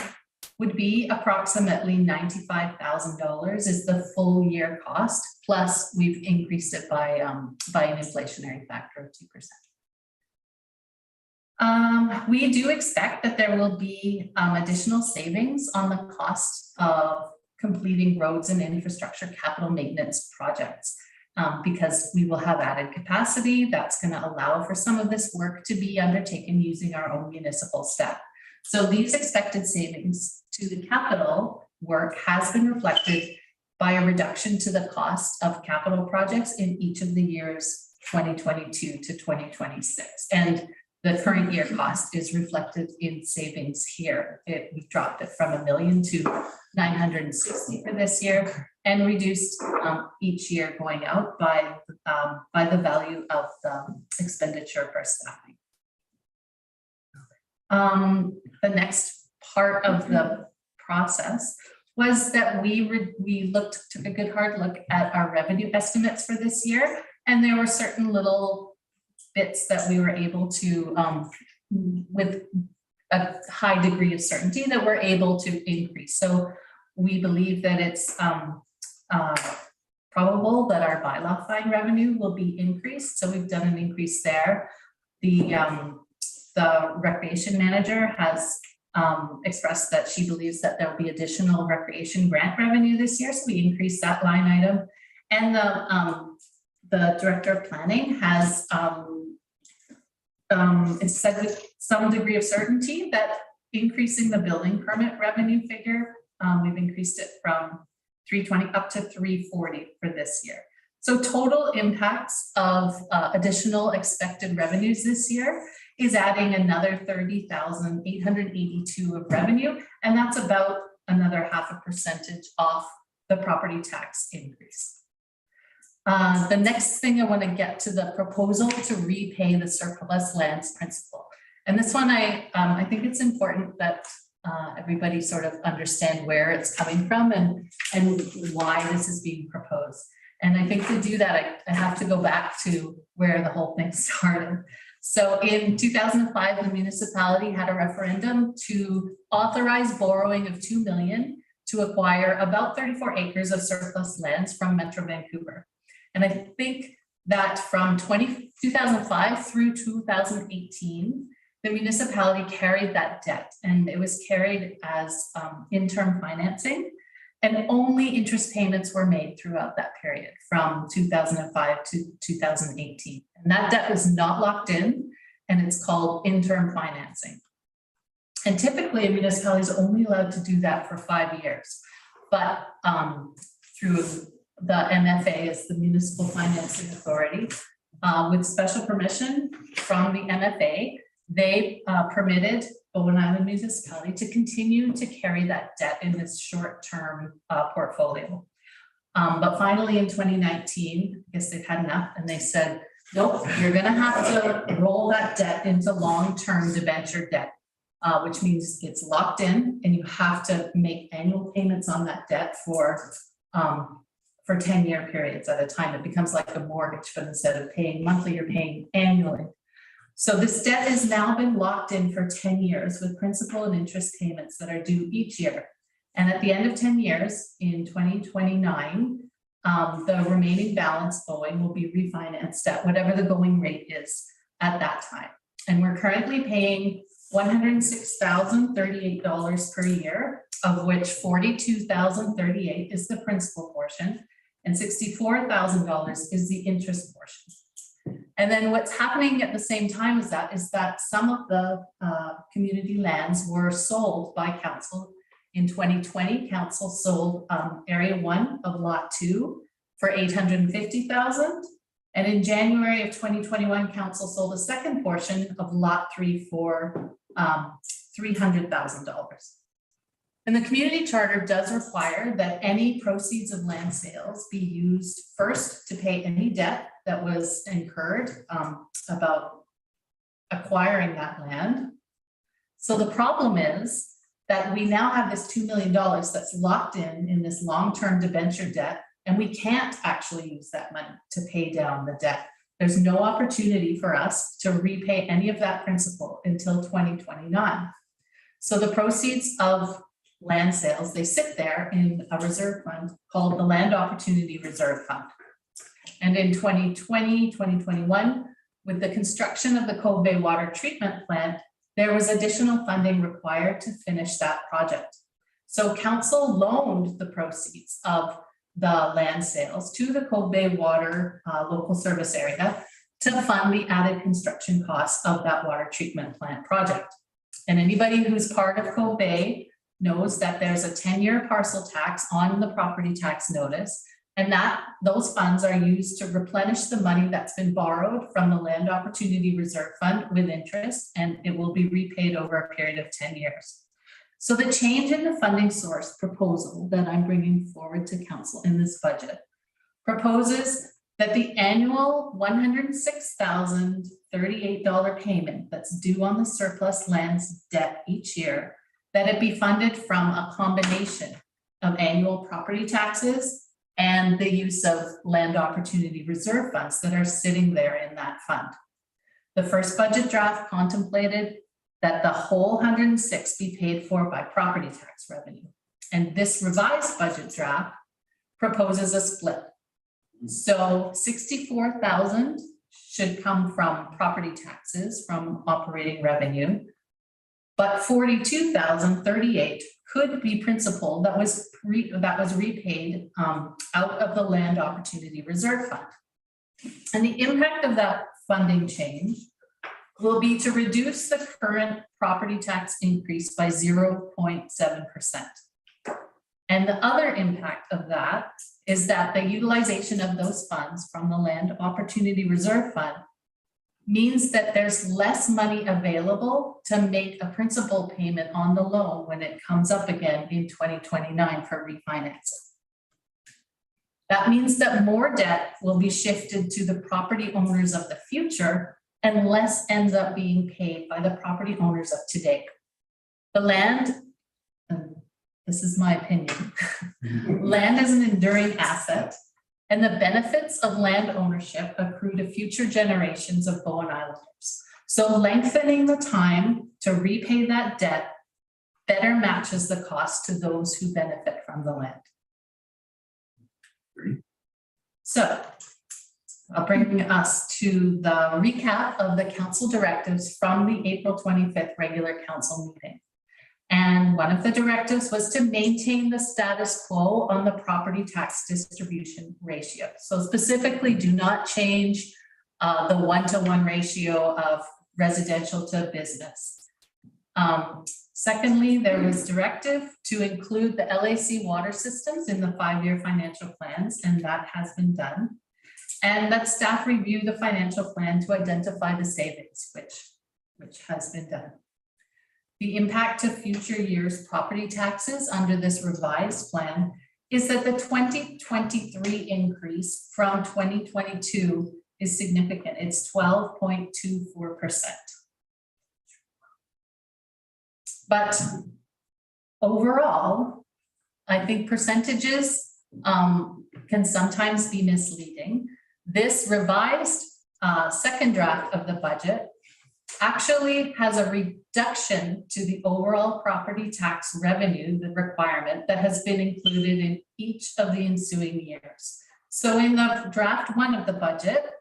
would be approximately $95,000 is the full year cost, plus we've increased it by an inflationary factor of 2%. We do expect that there will be additional savings on the cost of completing roads and infrastructure capital maintenance projects. Because we will have added capacity that's going to allow for some of this work to be undertaken using our own municipal staff. So these expected savings to the capital work has been reflected by a reduction to the cost of capital projects in each of the years 2022 to 2026. And the current year cost is reflected in savings here. We dropped it from $1 million to 960 for this year, and reduced each year going out by the value of the expenditure per staffing. The next part of the process was that we took a good hard look at our revenue estimates for this year, and there were certain little bits that we were able to, with a high degree of certainty, that we're able to increase. So we believe that it's probable that our bylaw fine revenue will be increased. So we've done an increase there. The recreation manager has expressed that she believes that there'll be additional recreation grant revenue this year. So we increased that line item. And the director of planning has it's said with some degree of certainty that increasing the building permit revenue figure, we've increased it from 320 up to 340 for this year. So total impacts of additional expected revenues this year is adding another 30,882 of revenue, and that's about another 0.5% off the property tax increase. The next thing I want to get to the proposal to repay the surplus lands principal. And this one, I think it's important that everybody sort of understand where it's coming from and why this is being proposed. And I think to do that, I have to go back to where the whole thing started. So in 2005, the municipality had a referendum to authorize borrowing of $2 million to acquire about 34 acres of surplus lands from Metro Vancouver. And I think that from 2005 through 2018, the municipality carried that debt, and it was carried as interim financing, and only interest payments were made throughout that period from 2005 to 2018. And that debt was not locked in, and it's called interim financing. And typically a municipality is only allowed to do that for 5 years, but through the MFA is the Municipal Financing Authority. With special permission from the MFA, they permitted Bowen Island Municipality to continue to carry that debt in this short-term portfolio. But finally in 2019, I guess they've had enough and they said, nope, you're gonna have to roll that debt into long-term debenture debt, which means it's locked in and you have to make annual payments on that debt for 10-year periods at a time. It becomes like a mortgage, but instead of paying monthly, you're paying annually. So this debt has now been locked in for 10 years with principal and interest payments that are due each year. And at the end of 10 years, in 2029, the remaining balance owing will be refinanced at whatever the going rate is at that time. And we're currently paying $106,038 per year, of which $42,038 is the principal portion and $64,000 is the interest portion. And then what's happening at the same time is that some of the community lands were sold by Council. In 2020, Council sold Area 1 of Lot 2 for $850,000. And in January of 2021, Council sold a second portion of Lot 3 for $300,000. And the community charter does require that any proceeds of land sales be used first to pay any debt that was incurred about acquiring that land. So the problem is that we now have this $2 million that's locked in this long-term debenture debt, and we can't actually use that money to pay down the debt. There's no opportunity for us to repay any of that principal until 2029. So the proceeds of land sales, they sit there in a reserve fund called the Land Opportunity Reserve Fund. And in 2020, 2021, with the construction of the Cove Bay Water Treatment Plant, there was additional funding required to finish that project. So Council loaned the proceeds of the land sales to the Cove Bay Water local service area to fund the added construction costs of that water treatment plant project. And anybody who's part of Cove Bay knows that there's a 10-year parcel tax on the property tax notice, And those funds are used to replenish the money that's been borrowed from the Land Opportunity Reserve Fund with interest, and it will be repaid over a period of 10 years. So the change in the funding source proposal that I'm bringing forward to council in this budget proposes that the annual $106,038 payment that's due on the surplus lands debt each year, that it be funded from a combination of annual property taxes and the use of Land Opportunity Reserve funds that are sitting there in that fund. The first budget draft contemplated that the whole 106 be paid for by property tax revenue. And this revised budget draft proposes a split. So 64,000 should come from property taxes from operating revenue, but 42,038 could be principal that was repaid out of the Land Opportunity Reserve Fund. And the impact of that funding change will be to reduce the current property tax increase by 0.7%. And the other impact of that is that the utilization of those funds from the Land Opportunity Reserve Fund means that there's less money available to make a principal payment on the loan when it comes up again in 2029 for refinancing. That means that more debt will be shifted to the property owners of the future and less ends up being paid by the property owners of today. The land, and this is my opinion, land is an enduring asset, and the benefits of land ownership accrue to future generations of Bowen Islanders. So lengthening the time to repay that debt better matches the cost to those who benefit from the land. So I'll bring us to the recap of the council directives from the April 25th regular council meeting. And one of the directives was to maintain the status quo on the property tax distribution ratio. So specifically, do not change the 1-to-1 ratio of residential to business. Secondly, there was directive to include the LAC water systems in the 5-year financial plans, and that has been done. And that staff review the financial plan to identify the savings, which has been done. The impact to future years' property taxes under this revised plan is that the 2023 increase from 2022 is significant. It's 12.24%. But overall, I think percentages can sometimes be misleading. This revised second draft of the budget actually has a reduction to the overall property tax revenue, the requirement that has been included in each of the ensuing years. So in the draft one of the budget,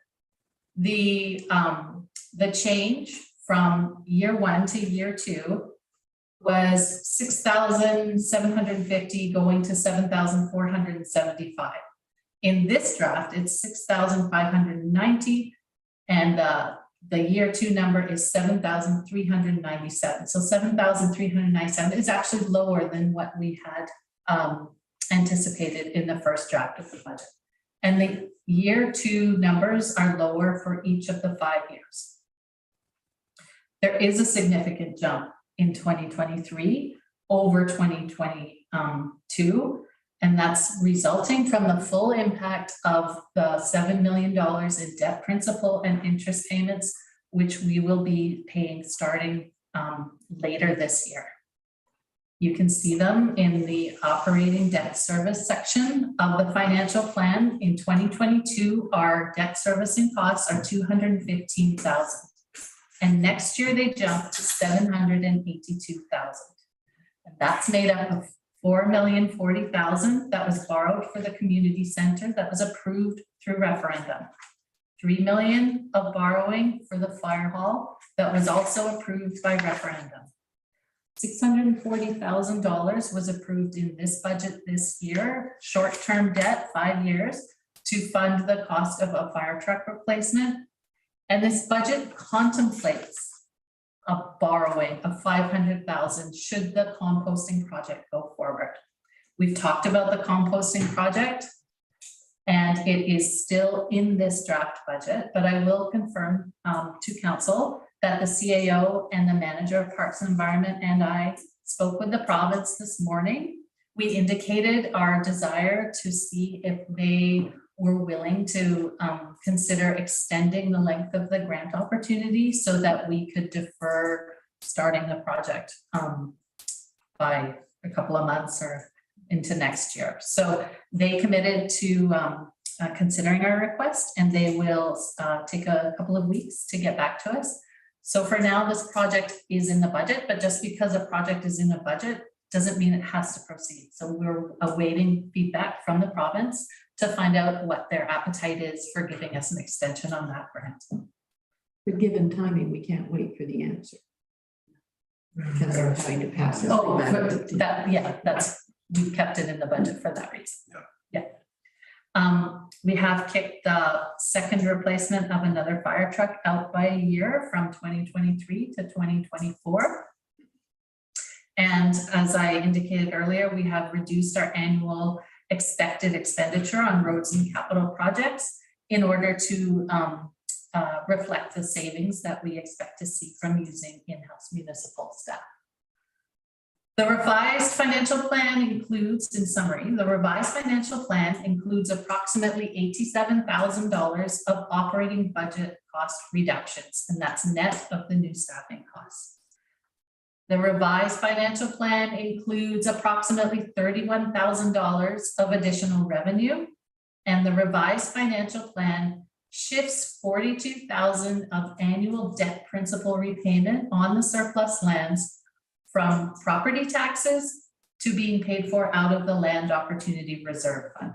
the change from year 1 to year 2 was 6,750 going to 7,475. In this draft, it's 6,590, and the year 2 number is 7,397. So 7,397 is actually lower than what we had anticipated in the first draft of the budget. And the year 2 numbers are lower for each of the 5 years. There is a significant jump in 2023 over 2022. And that's resulting from the full impact of the $7 million in debt principal and interest payments, which we will be paying starting later this year. You can see them in the operating debt service section of the financial plan. In 2022, our debt servicing costs are $215,000. And next year they jump to $782,000. And that's made up of $4,040,000 that was borrowed for the community center that was approved through referendum. $3 million of borrowing for the fire hall that was also approved by referendum. $640,000 was approved in this budget this year, short-term debt, 5 years, to fund the cost of a fire truck replacement. And this budget contemplates a borrowing of $500,000 should the composting project go forward. We've talked about the composting project. And it is still in this draft budget, but I will confirm to council that the CAO and the manager of Parks and Environment and I spoke with the province this morning. We indicated our desire to see if they were willing to consider extending the length of the grant opportunity so that we could defer starting the project by a couple of months or into next year. So they committed to considering our request, and they will take a couple of weeks to get back to us. So for now, this project is in the budget, but just because a project is in the budget doesn't mean it has to proceed. So we're awaiting feedback from the province to find out what their appetite is for giving us an extension on that grant. But given timing, we can't wait for the answer. Because they're having to pass it. Oh, that, yeah, we've kept it in the budget for that reason. Yeah. We have kicked the second replacement of another fire truck out by a year from 2023 to 2024. And as I indicated earlier, we have reduced our annual expected expenditure on roads and capital projects in order to reflect the savings that we expect to see from using in-house municipal staff. The revised financial plan includes, in summary, the revised financial plan includes approximately $87,000 of operating budget cost reductions, and that's net of the new staffing costs. The revised financial plan includes approximately $31,000 of additional revenue, and the revised financial plan shifts $42,000 of annual debt principal repayment on the surplus lands from property taxes to being paid for out of the Land Opportunity Reserve Fund.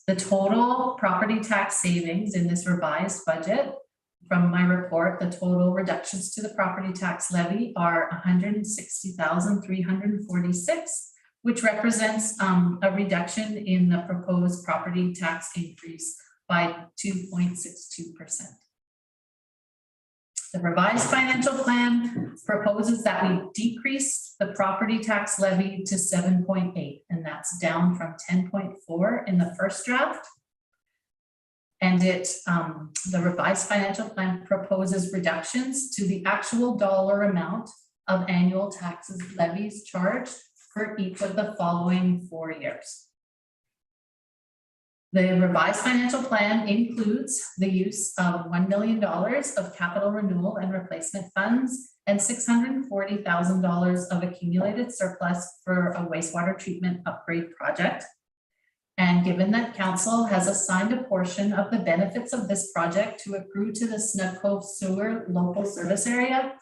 The total property tax savings in this revised budget, from my report, the total reductions to the property tax levy are $160,346, which represents a reduction in the proposed property tax increase by 2.62%. The revised financial plan proposes that we decrease the property tax levy to 7.8, and that's down from 10.4 in the first draft. And the revised financial plan proposes reductions to the actual dollar amount of annual taxes levies charged for each of the following 4 years. The revised financial plan includes the use of $1 million of capital renewal and replacement funds and $640,000 of accumulated surplus for a wastewater treatment upgrade project. And given that council has assigned a portion of the benefits of this project to accrue to the Snug Cove Sewer local service area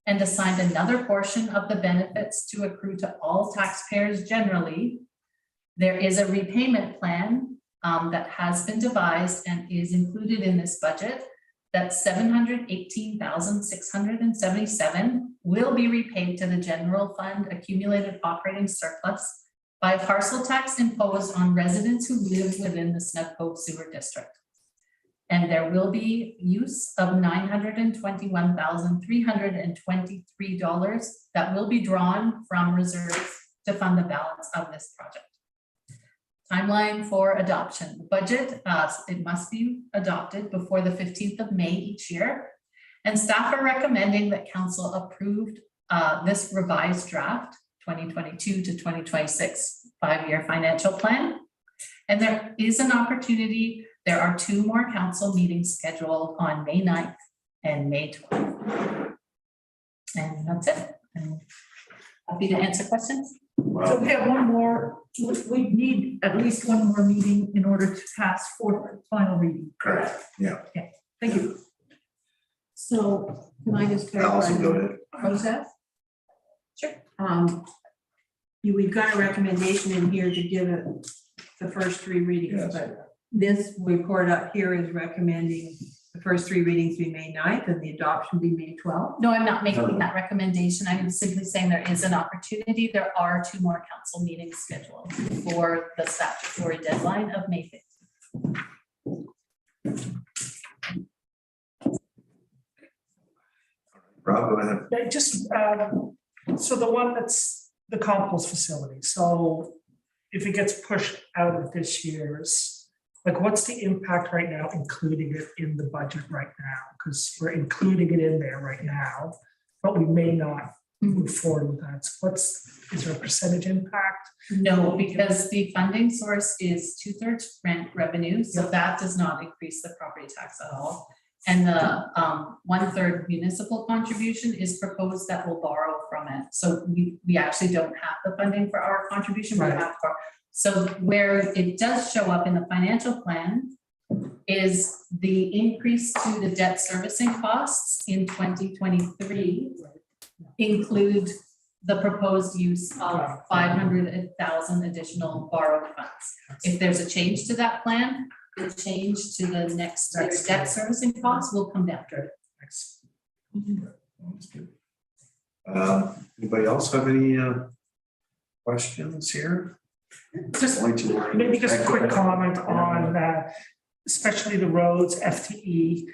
and assigned another portion of the benefits to accrue to all taxpayers generally, there is a repayment plan that has been devised and is included in this budget that $718,677 will be repaid to the general fund accumulated operating surplus by a parcel tax imposed on residents who live within the Snug Cove Sewer District. And there will be use of $921,323 that will be drawn from reserves to fund the balance of this project. Timeline for adoption. The budget, it must be adopted before the 15th of May each year. And staff are recommending that council approved this revised draft 2022 to 2026 5-year financial plan. And there is an opportunity. There are 2 more council meetings scheduled on May 9th and May 12th. And that's it. I'm happy to answer questions. So we have one more, we need at least one more meeting in order to pass for final reading. Correct, yeah. Okay, thank you. So can I just Allison, go clarify ahead. the process? Sure. We've got a recommendation in here to give it the first 3 readings, Yes. but this report up here is recommending the first 3 readings be May 9th and the adoption be May 12th. No, I'm not making that recommendation. I'm simply saying there is an opportunity. There are 2 more council meetings scheduled for the statutory deadline of May 5th. Rob, go ahead. Just, so the one that's the compost facility, so if it gets pushed out of this year's, like, what's the impact right now, including it in the budget right now? Because we're including it in there right now, but we may not move forward with that. So is there a percentage impact? No, because the funding source is 2/3 grant revenue, so that does not increase the property tax at all. And the 1/3 municipal contribution is proposed that will borrow from it. So we actually don't have the funding for our contribution. We Right. have to borrow. So where it does show up in the financial plan is the increase to the debt servicing costs in 2023 include the proposed use of 500,000 additional borrowed funds. If there's a change to that plan, the change to the next debt servicing costs will come after it. Thanks. That's good. Anybody else have any questions here? Just maybe just a quick comment on especially the roads, FTE.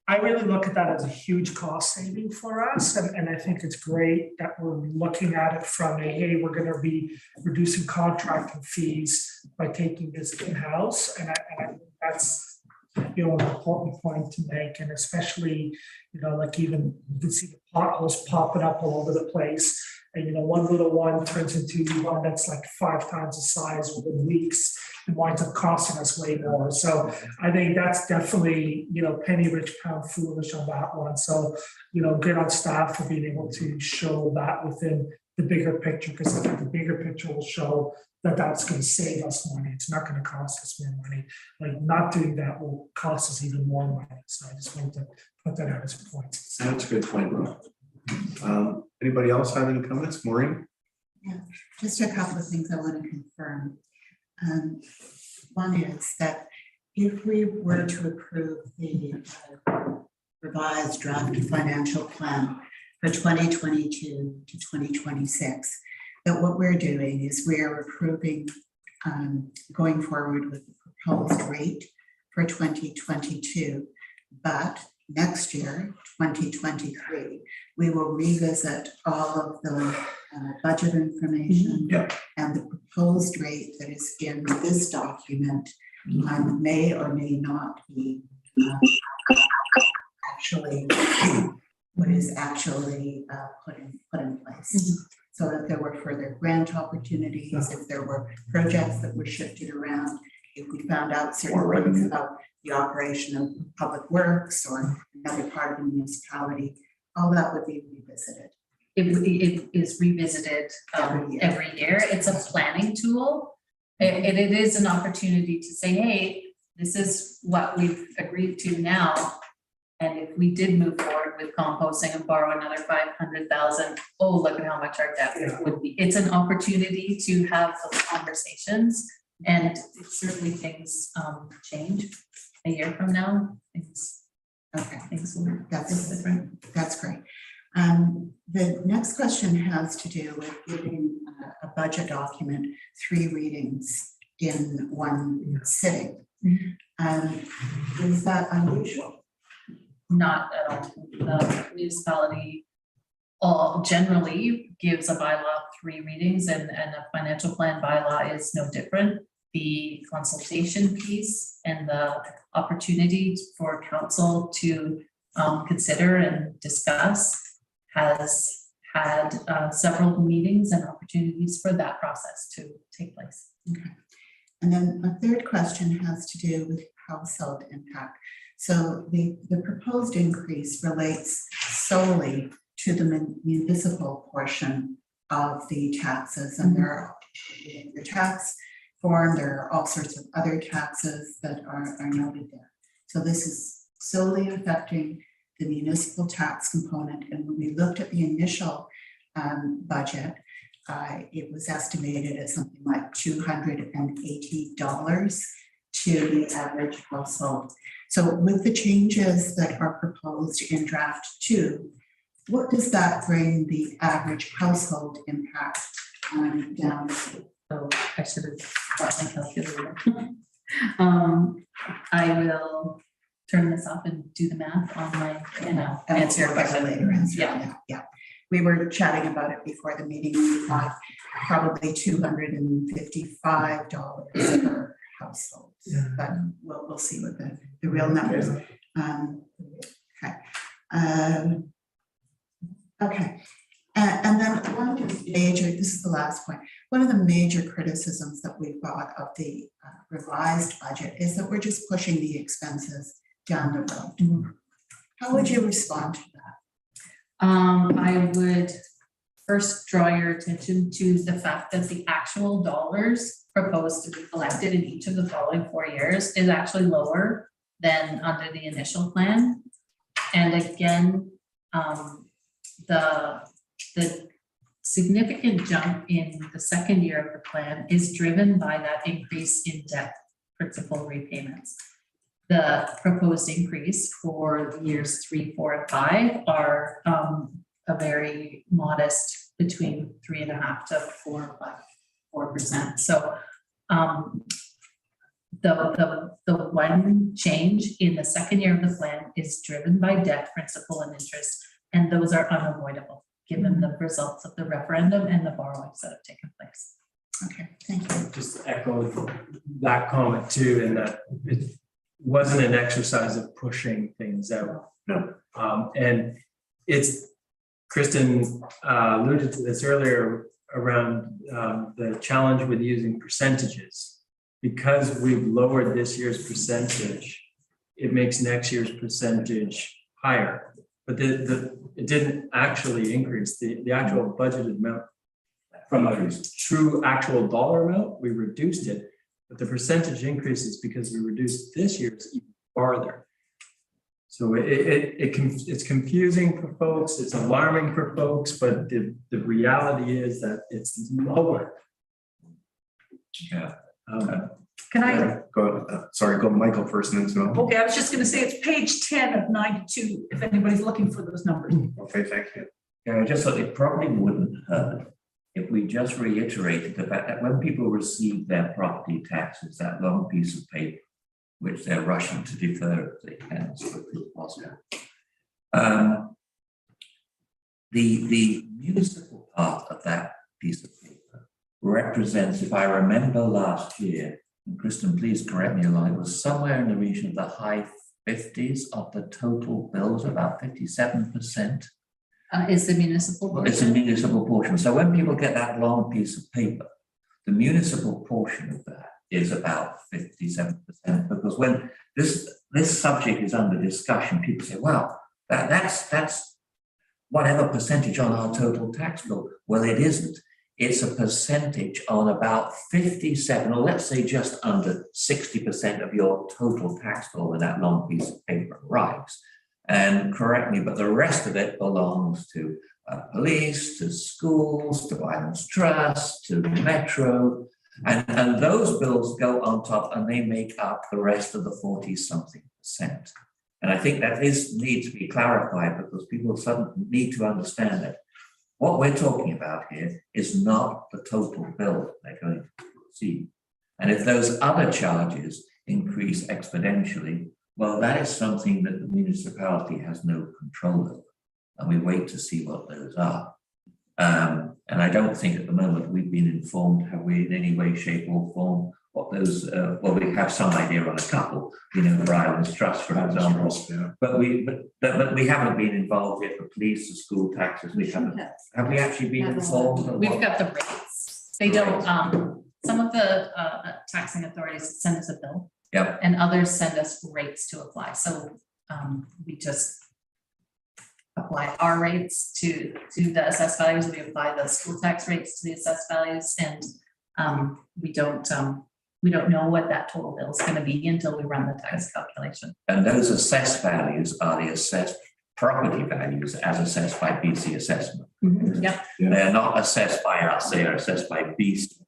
I really look at that as a huge cost saving for us, and I think it's great that we're looking at it from hey, we're going to be reducing contracting fees by taking this in-house, and I think that's an important point to make, and especially like even you can see the potholes popping up all over the place, and one little one turns into one that's like 5 times the size within weeks and winds up costing us way more. So I think that's definitely, penny rich, pound foolish on that one. So, good on staff for being able to show that within the bigger picture, because I think the bigger picture will show that that's going to save us money. It's not going to cost us more money. Like not doing that will cost us even more money. So I just wanted to put that out as a point. That's a good point, Rob. Anybody else have any comments? Maureen? Yeah, just a couple of things I want to confirm. One is that if we were to approve the revised draft financial plan for 2022 to 2026, that what we're doing is we're approving going forward with the proposed rate for 2022, but next year, 2023, we will revisit all of the budget information and the proposed rate that is in this document may or may not be actually what is actually put in place. So that there were further grant opportunities, if there were projects that were shifted around, if we found out certain things about the operation of public works or another part of the municipality, all that would be revisited. It is revisited every year. It's a planning tool. It is an opportunity to say, hey, this is what we've agreed to now. And if we did move forward with composting and borrow another 500,000, oh, look at how much our debt would be. It's an opportunity to have those conversations, and certainly things change a year from now. Things will That's different. That's great. The next question has to do with giving a budget document 3 readings in one sitting. Is that unusual? Not at all. The municipality generally gives a bylaw 3 readings, and a financial plan bylaw is no different. The consultation piece and the opportunity for council to consider and discuss has had several meetings and opportunities for that process to take place. Okay. And then a third question has to do with household impact. So the proposed increase relates solely to the municipal portion of the taxes, and there are the tax form, there are all sorts of other taxes that are noted there. So this is solely affecting the municipal tax component. And when we looked at the initial budget, it was estimated at something like $280 to the average household. So with the changes that are proposed in draft 2, what does that bring the average household impact down to? So I should have brought my calculator. I will turn this up and do the math on my, answer your question later. Yeah. we were chatting about it before the meeting. We thought probably $255 per household. But we'll see what the real numbers. Okay. Okay. And then one of the major, this is the last point, one of the major criticisms that we've got of the revised budget is that we're just pushing the expenses down the road. How would you respond to that? I would first draw your attention to the fact that the actual dollars proposed to be collected in each of the following 4 years is actually lower than under the initial plan. And again, the significant jump in the second year of the plan is driven by that increase in debt principal repayments. The proposed increase for years 3, 4, and 5 are a very modest, between 3.5% to 4%. So the one change in the second year of the plan is driven by debt principal and interest, and those are unavoidable given the results of the referendum and the borrowings that have taken place. Okay, thank you. Just echo that comment too, in that it wasn't an exercise of pushing things out. No. And it's, Kristen alluded to this earlier around the challenge with using percentages. Because we've lowered this year's percentage, it makes next year's percentage higher. But it didn't actually increase the actual budgeted amount from a true actual dollar amount. We reduced it, but the percentage increases because we reduced this year's even farther. So it's confusing for folks. It's alarming for folks, but the reality is that it's lower. Yeah. Can I, Go Michael first and then so. okay, I was just gonna say it's page 10 of 92, if anybody's looking for those numbers. Okay, thank you. Yeah, I just thought it probably wouldn't hurt if we just reiterated the fact that when people receive their property taxes, that long piece of paper, which they're rushing to defer if they can as quickly as possible. The municipal part of that piece of paper represents, if I remember last year, and Kristen, please correct me along, it was somewhere in the region of the high 50s of the total bills, about 57%. Is the municipal portion? It's a municipal portion. So when people get that long piece of paper, the municipal portion of that is about 57%, because when this subject is under discussion, people say, well, that's whatever percentage on our total tax bill. Well, it isn't. It's a percentage on about 57, or let's say just under 60% of your total tax bill when that long piece of paper arrives. And correct me, but the rest of it belongs to police, to schools, to Islands Trust, to Metro. And those bills go on top and they make up the rest of the 40-something%. And I think that needs to be clarified, because people suddenly need to understand that what we're talking about here is not the total bill they're going to receive. And if those other charges increase exponentially, well, that is something that the municipality has no control over. And we wait to see what those are. And I don't think at the moment we've been informed, have we, in any way, shape or form, what those, well, we have some idea on a couple, you know, for Islands Trust, for example, Yeah. but we haven't been involved yet for police, the school taxes, we haven't, have we actually been informed? of We've what- got the rates. They don't, some of the taxing authorities send us a bill. Yep. And others send us rates to apply. So we just apply our rates to the assessed values. We apply the school tax rates to the assessed values, and we don't know what that total bill is going to be until we run the tax calculation. And those assessed values are the assessed property values as assessed by BC assessment. Yep. They're not assessed by us, they are assessed by BC assessment.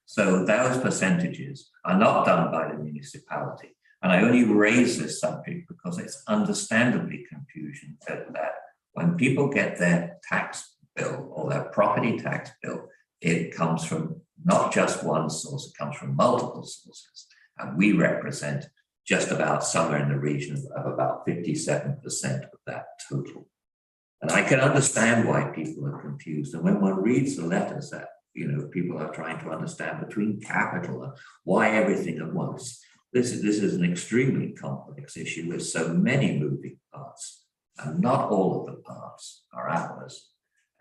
So those percentages are not done by the municipality. And I only raise this subject because it's understandably confusion that when people get their tax bill or their property tax bill, it comes from not just one source, it comes from multiple sources. And we represent just about somewhere in the region of about 57% of that total. And I can understand why people are confused. And when one reads the letters that, people are trying to understand between capital and why everything at once. This is an extremely complex issue with so many moving parts, and not all of the parts are ours.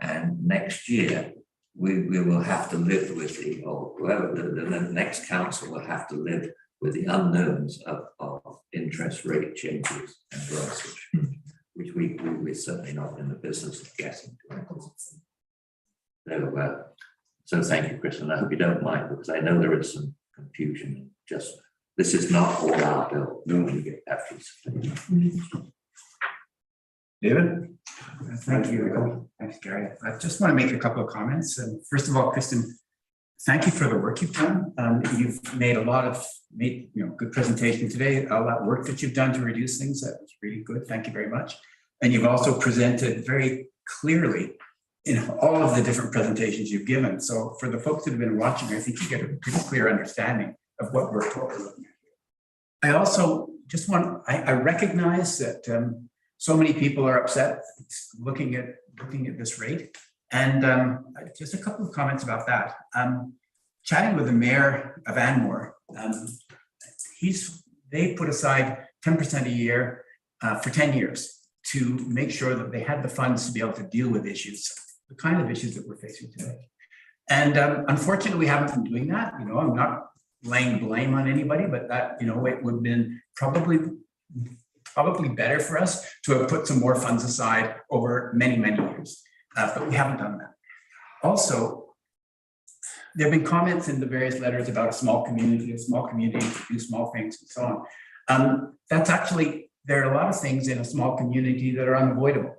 And next year, we will have to live with the next council will have to live with the unknowns of interest rate changes and growth, which we're certainly not in the business of guessing. So thank you, Kristen. I hope you don't mind, because I know there is some confusion. Just this is not all our bill. No one get that piece. David? Thank you. Thanks, Gary. I just want to make a couple of comments. And first of all, Kristen, thank you for the work you've done. You've made good presentation today. All that work that you've done to reduce things, that was really good. Thank you very much. And you've also presented very clearly in all of the different presentations you've given. So for the folks that have been watching, I think you get a pretty clear understanding of what we're looking at. I also just I recognize that so many people are upset looking at this rate. And just a couple of comments about that. Chatting with the mayor of Anmore, they put aside 10% a year for 10 years to make sure that they had the funds to be able to deal with issues, the kind of issues that we're facing today. And unfortunately, we haven't been doing that. I'm not laying blame on anybody, but that, it would have been probably better for us to have put some more funds aside over many, many years. But we haven't done that. Also, there have been comments in the various letters about a small community to do small things and so on. That's actually, there are a lot of things in a small community that are unavoidable.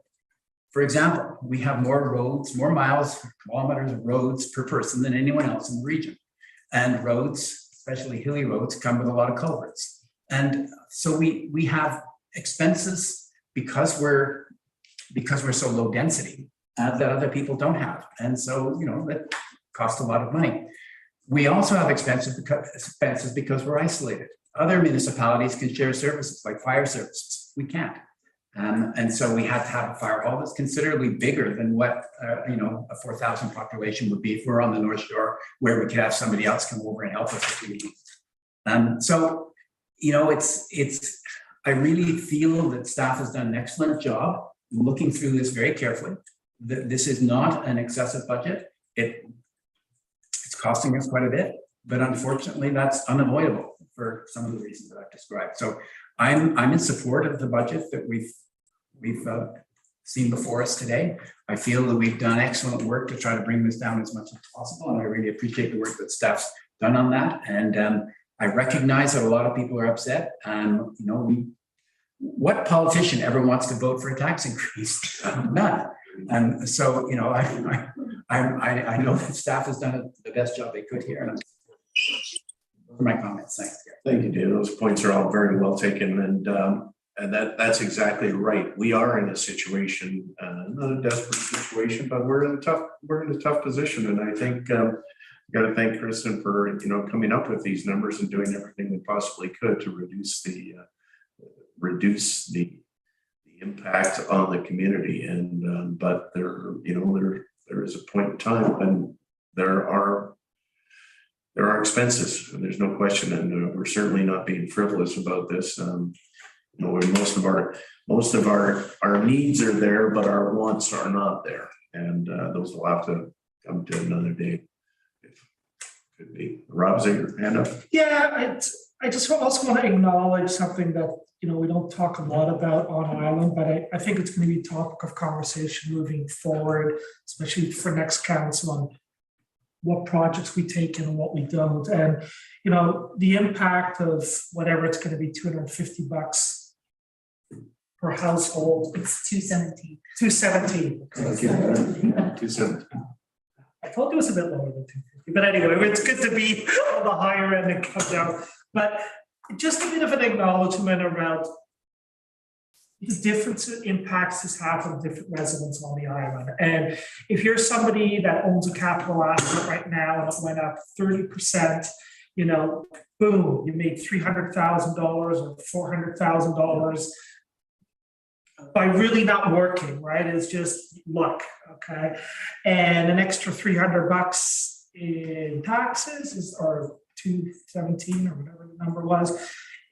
For example, we have more roads, more kilometers of roads per person than anyone else in the region. And roads, especially hilly roads, come with a lot of culverts. And so we have expenses because we're so low density that other people don't have. And so, that costs a lot of money. We also have expenses because we're isolated. Other municipalities can share services like fire services. We can't. And so we have to have a fire hall that's considerably bigger than what, a 4,000 population would be if we're on the North Shore, where we could have somebody else come over and help us if we need. So, I really feel that staff has done an excellent job looking through this very carefully. This is not an excessive budget. It's costing us quite a bit, but unfortunately that's unavoidable for some of the reasons that I've described. So I'm in support of the budget that we've seen before us today. I feel that we've done excellent work to try to bring this down as much as possible, and I really appreciate the work that staff's done on that. And I recognize that a lot of people are upset. What politician ever wants to vote for a tax increase? None. And so, I know that staff has done the best job they could here. And those are my comments. Thanks. Thank you, David. Those points are all very well taken, and that's exactly right. We are in a situation, not a desperate situation, but we're in a tough position. And I think got to thank Kristen for coming up with these numbers and doing everything we possibly could to reduce the impact on the community. And but there is a point in time when there are expenses, and there's no question, and we're certainly not being frivolous about this. Most of our needs are there, but our wants are not there, and those will have to come to another day. Could be. Rob's your hand up. Yeah, I just also want to acknowledge something that we don't talk a lot about on Island, but I think it's going to be a topic of conversation moving forward, especially for next council, on what projects we take and what we don't. And the impact of whatever it's going to be, $250 per household. It's 217. 217. 217. I told you it was a bit lower than 250, but anyway, it's good to be on the higher end and come down. But just a bit of an acknowledgement around the different impacts this has on different residents on the island. And if you're somebody that owns a capital asset right now and it went up 30%, boom, you made $300,000 or $400,000. by really not working, right? It's just luck, okay? And an extra $300 in taxes is, or 217 or whatever the number was,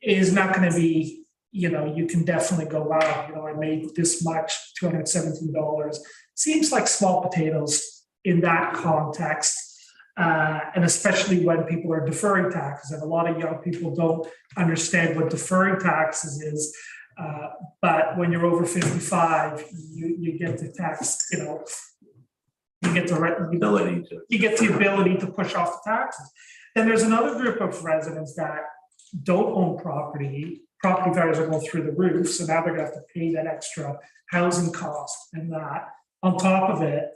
is not gonna be, you can definitely go, wow, I made this much, $217. Seems like small potatoes in that context. And especially when people are deferring taxes, and a lot of young people don't understand what deferring taxes is. But when you're over 55, you get the tax, you get the ability to push off the taxes. Then there's another group of residents that don't own property. Property values are going through the roof, so now they're gonna have to pay that extra housing cost and that. On top of it,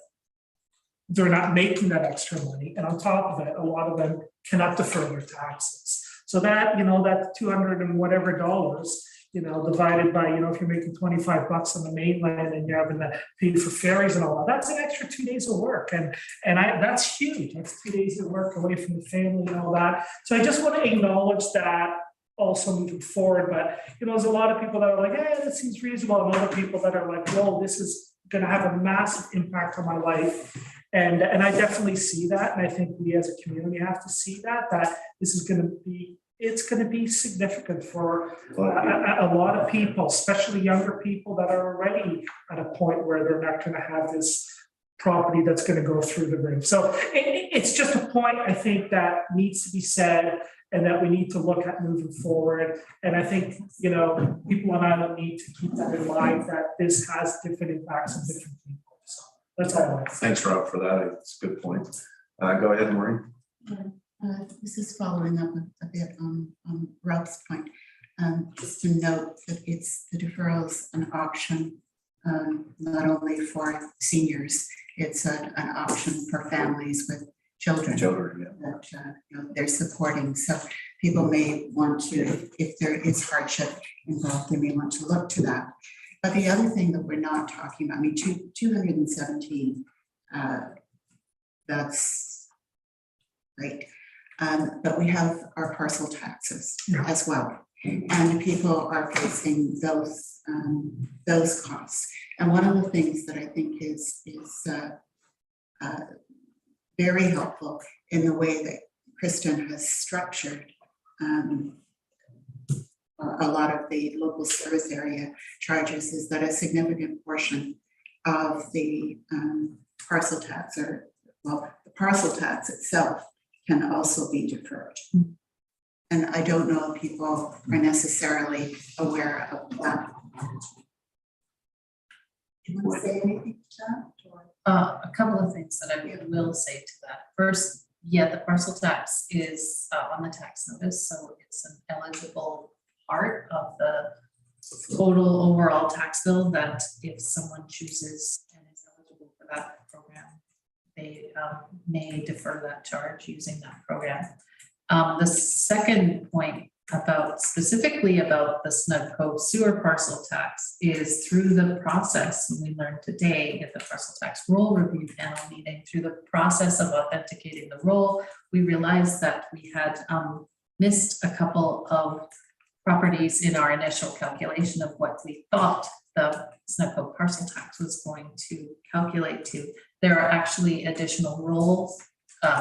they're not making that extra money, and on top of it, a lot of them cannot defer their taxes. So that, that 200 and whatever dollars, divided by, if you're making $25 on the mainland and you're having to pay for ferries and all that, that's an extra 2 days of work. And that's huge. That's 2 days of work away from the family and all that. So I just want to acknowledge that also moving forward. But, there's a lot of people that are like, hey, that seems reasonable. And other people that are like, whoa, this is going to have a massive impact on my life. And I definitely see that. And I think we as a community have to see that this is going to be, it's going to be significant for a lot of people, especially younger people that are already at a point where they're not going to have this property that's going to go through the roof. So it's just a point I think that needs to be said and that we need to look at moving forward. And I think, people on island need to keep that in mind, that this has different impacts on different people. So that's all. Thanks, Rob, for that. It's a good point. Go ahead, Maureen. This is following up a bit on Rob's point. Just to note that it's the deferrals an option, not only for seniors, it's an option for families with children. That they're supporting. So people may want to, if there is hardship involved, they may want to look to that. But the other thing that we're not talking about, 217, that's great. But we have our parcel taxes as well. And people are facing those costs. And one of the things that I think is very helpful in the way that Kristen has structured a lot of the local service area charges is that a significant portion of the parcel tax, or the parcel tax itself, can also be deferred. And I don't know if people are necessarily aware of that. Do you want to say anything to that? A couple of things that I will say to that. First, the parcel tax is on the tax notice, so it's an eligible part of the total overall tax bill that if someone chooses and is eligible for that program, they may defer that charge using that program. The second point specifically about the Snug Cove sewer parcel tax is through the process, and we learned today at the parcel tax roll review panel meeting, through the process of authenticating the roll, we realized that we had missed a couple of properties in our initial calculation of what we thought the Snug Cove parcel tax was going to calculate to. There are actually additional roll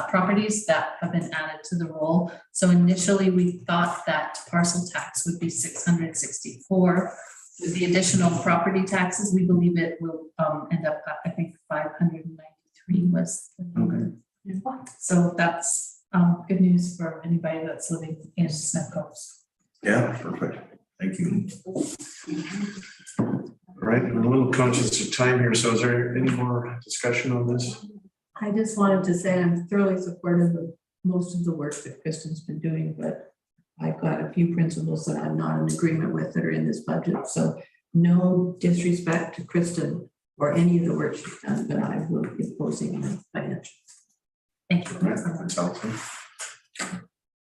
properties that have been added to the roll. So initially we thought that parcel tax would be 664. With the additional property taxes, we believe it will end up at, I think 593 was the number. Okay. So that's good news for anybody that's living in Snug Cove. Yeah, perfect. Thank you. All right, I'm a little conscious of time here, so is there any more discussion on this? I just wanted to say I'm thoroughly supportive of most of the work that Kristen's been doing, but I've got a few principles that I'm not in agreement with that are in this budget. So no disrespect to Kristen or any of the work she's done, but I will be opposing her financially. Thank you. That's helpful.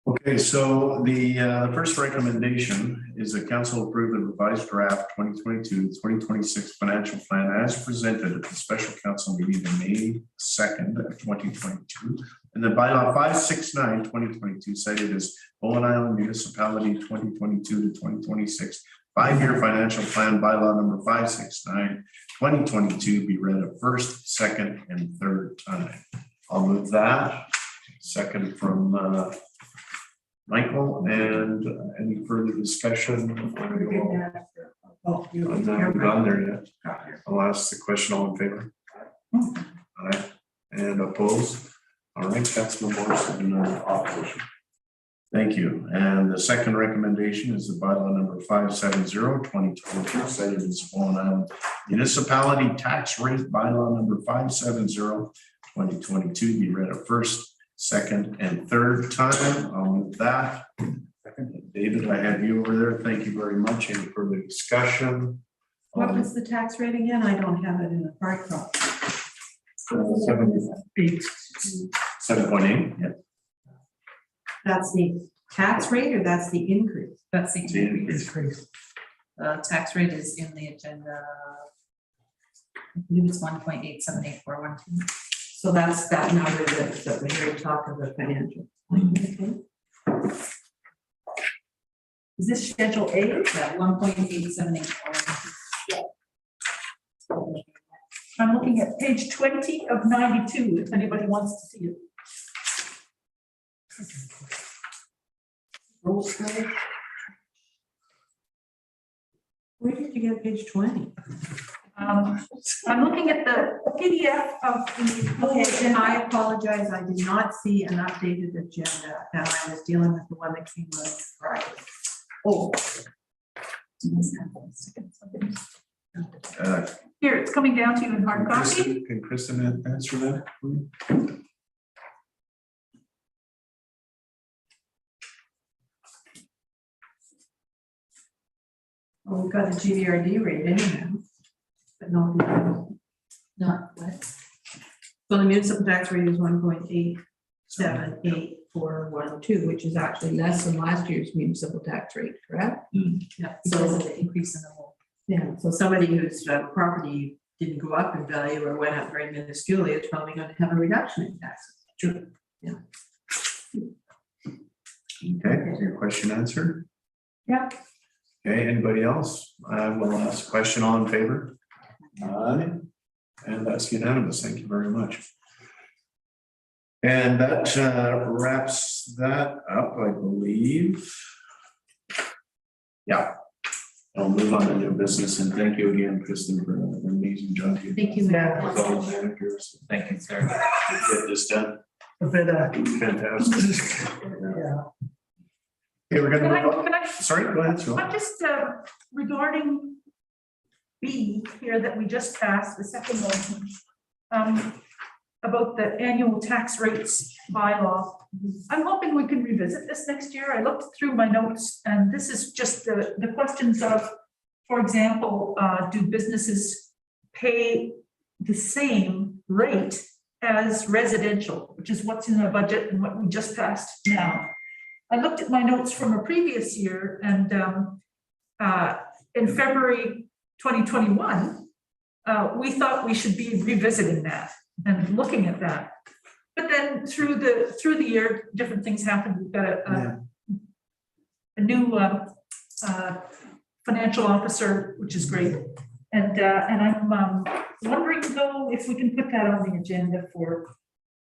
Okay, so the first recommendation is that council approve the revised draft 2022-2026 financial plan as presented at the special council meeting on May 2nd of 2022. And the bylaw 569-2022 cited as Bowen Island Municipality 2022 to 2026 5-year financial plan bylaw number 569, 2022 be read a first, second, and third time. I'll move that. Second from Michael, and any further discussion? Oh, you. I'm not done there yet. I'll ask the question, all in favor? Aye. And opposed? All right, Councilman Morrison, opposition. Thank you. And the second recommendation is the bylaw number 570, 2022, cited as Bowen Island Municipality Tax Rate bylaw number 570, 2022 be read a first, second, and third time. I'll move that. David, I have you over there. Thank you very much. Any further discussion? What was the tax rate again? I don't have it in the hard copy. 7.8. Yeah. That's the tax rate or that's the increase? That's the increase. Increase. Tax rate is in the agenda. I believe it's 1.878412. So that's that number that we heard talk of the financial. Is this Schedule A? Yeah, 1.878412. I'm looking at page 20 of 92, if anybody wants to see it. Where did you get page 20? I'm looking at the PDF of the. Okay, then I apologize. I did not see an updated agenda and I was dealing with the one that came out Friday. Oh. Here, it's coming down to you in hard copy. Can Kristen answer that? Well, we've got a GVRD rate anyhow, but not the. Not what? So the municipal tax rate is 1.878412, which is actually less than last year's municipal tax rate, correct? Yeah, because of the increase in the whole. Yeah, so somebody whose property didn't go up in value or went up very minusculely is probably going to have a reduction in taxes. True. Yeah. Okay, is your question answered? Yeah. Okay, anybody else? I will ask a question. All in favor? Aye. And that's unanimous. Thank you very much. And that wraps that up, I believe. Yeah. I'll move on to new business, and thank you again, Kristen, for an amazing job. Thank you. Yeah. With all the managers. Thank you, sir. Get this done. A bit, Fantastic. yeah. Okay, we're gonna Can move on. I Sorry, go ahead, Sue. I'm just regarding B here that we just passed, the second motion, about the annual tax rates bylaw. I'm hoping we can revisit this next year. I looked through my notes and this is just the questions of, for example, do businesses pay the same rate as residential, which is what's in our budget and what we just passed now. I looked at my notes from a previous year and in February 2021, we thought we should be revisiting that and looking at that. But then through the year, different things happened. We've got a new financial officer, which is great. And I'm wondering though if we can put that on the agenda for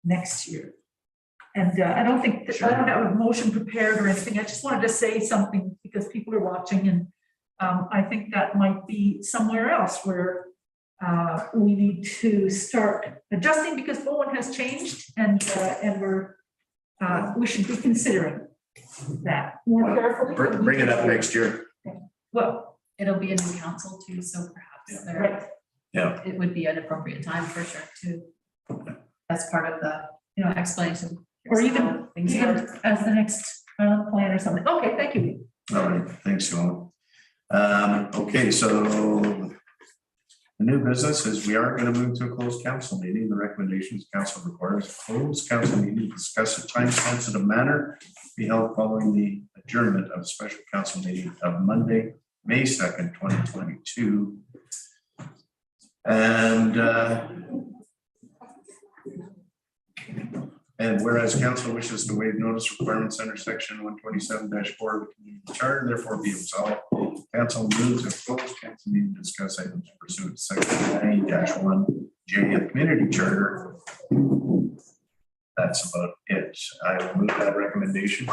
next year. And I don't think that I don't have a motion prepared or anything. I just wanted to say something because people are watching, and I think that might be somewhere else where we need to start adjusting because Bowen has changed, and we should be considering that more carefully. Bring it up next year. Well, it'll be a new council too, so perhaps there, Yeah. it would be an appropriate time for sure to, as part of the, explanation. Or even as the next plan or something. Okay, thank you. All right, thanks, Joel. Okay, so the new business is we are going to move to a closed council meeting. The recommendations council requires a closed council meeting to discuss a time-sensitive matter be held following the adjournment of a special council meeting of Monday, May 2nd, 2022. And And whereas council wishes to waive notice requirements under section 127-4 of the community charter, therefore be resolved. Council moves to close council meeting to discuss items pursuant to section 90-1J of the community charter. That's about it. I will move that recommendation.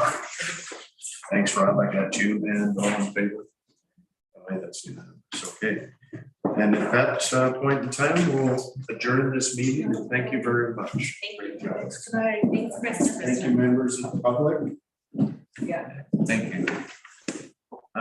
Thanks, Rob. I got you, and all in favor. Okay, that's unanimous. Okay. And at that point in time, we'll adjourn this meeting. And thank you very much. Thank you. Thanks, Thanks, Kristen. Thank you, members of the public. Yeah. Thank you.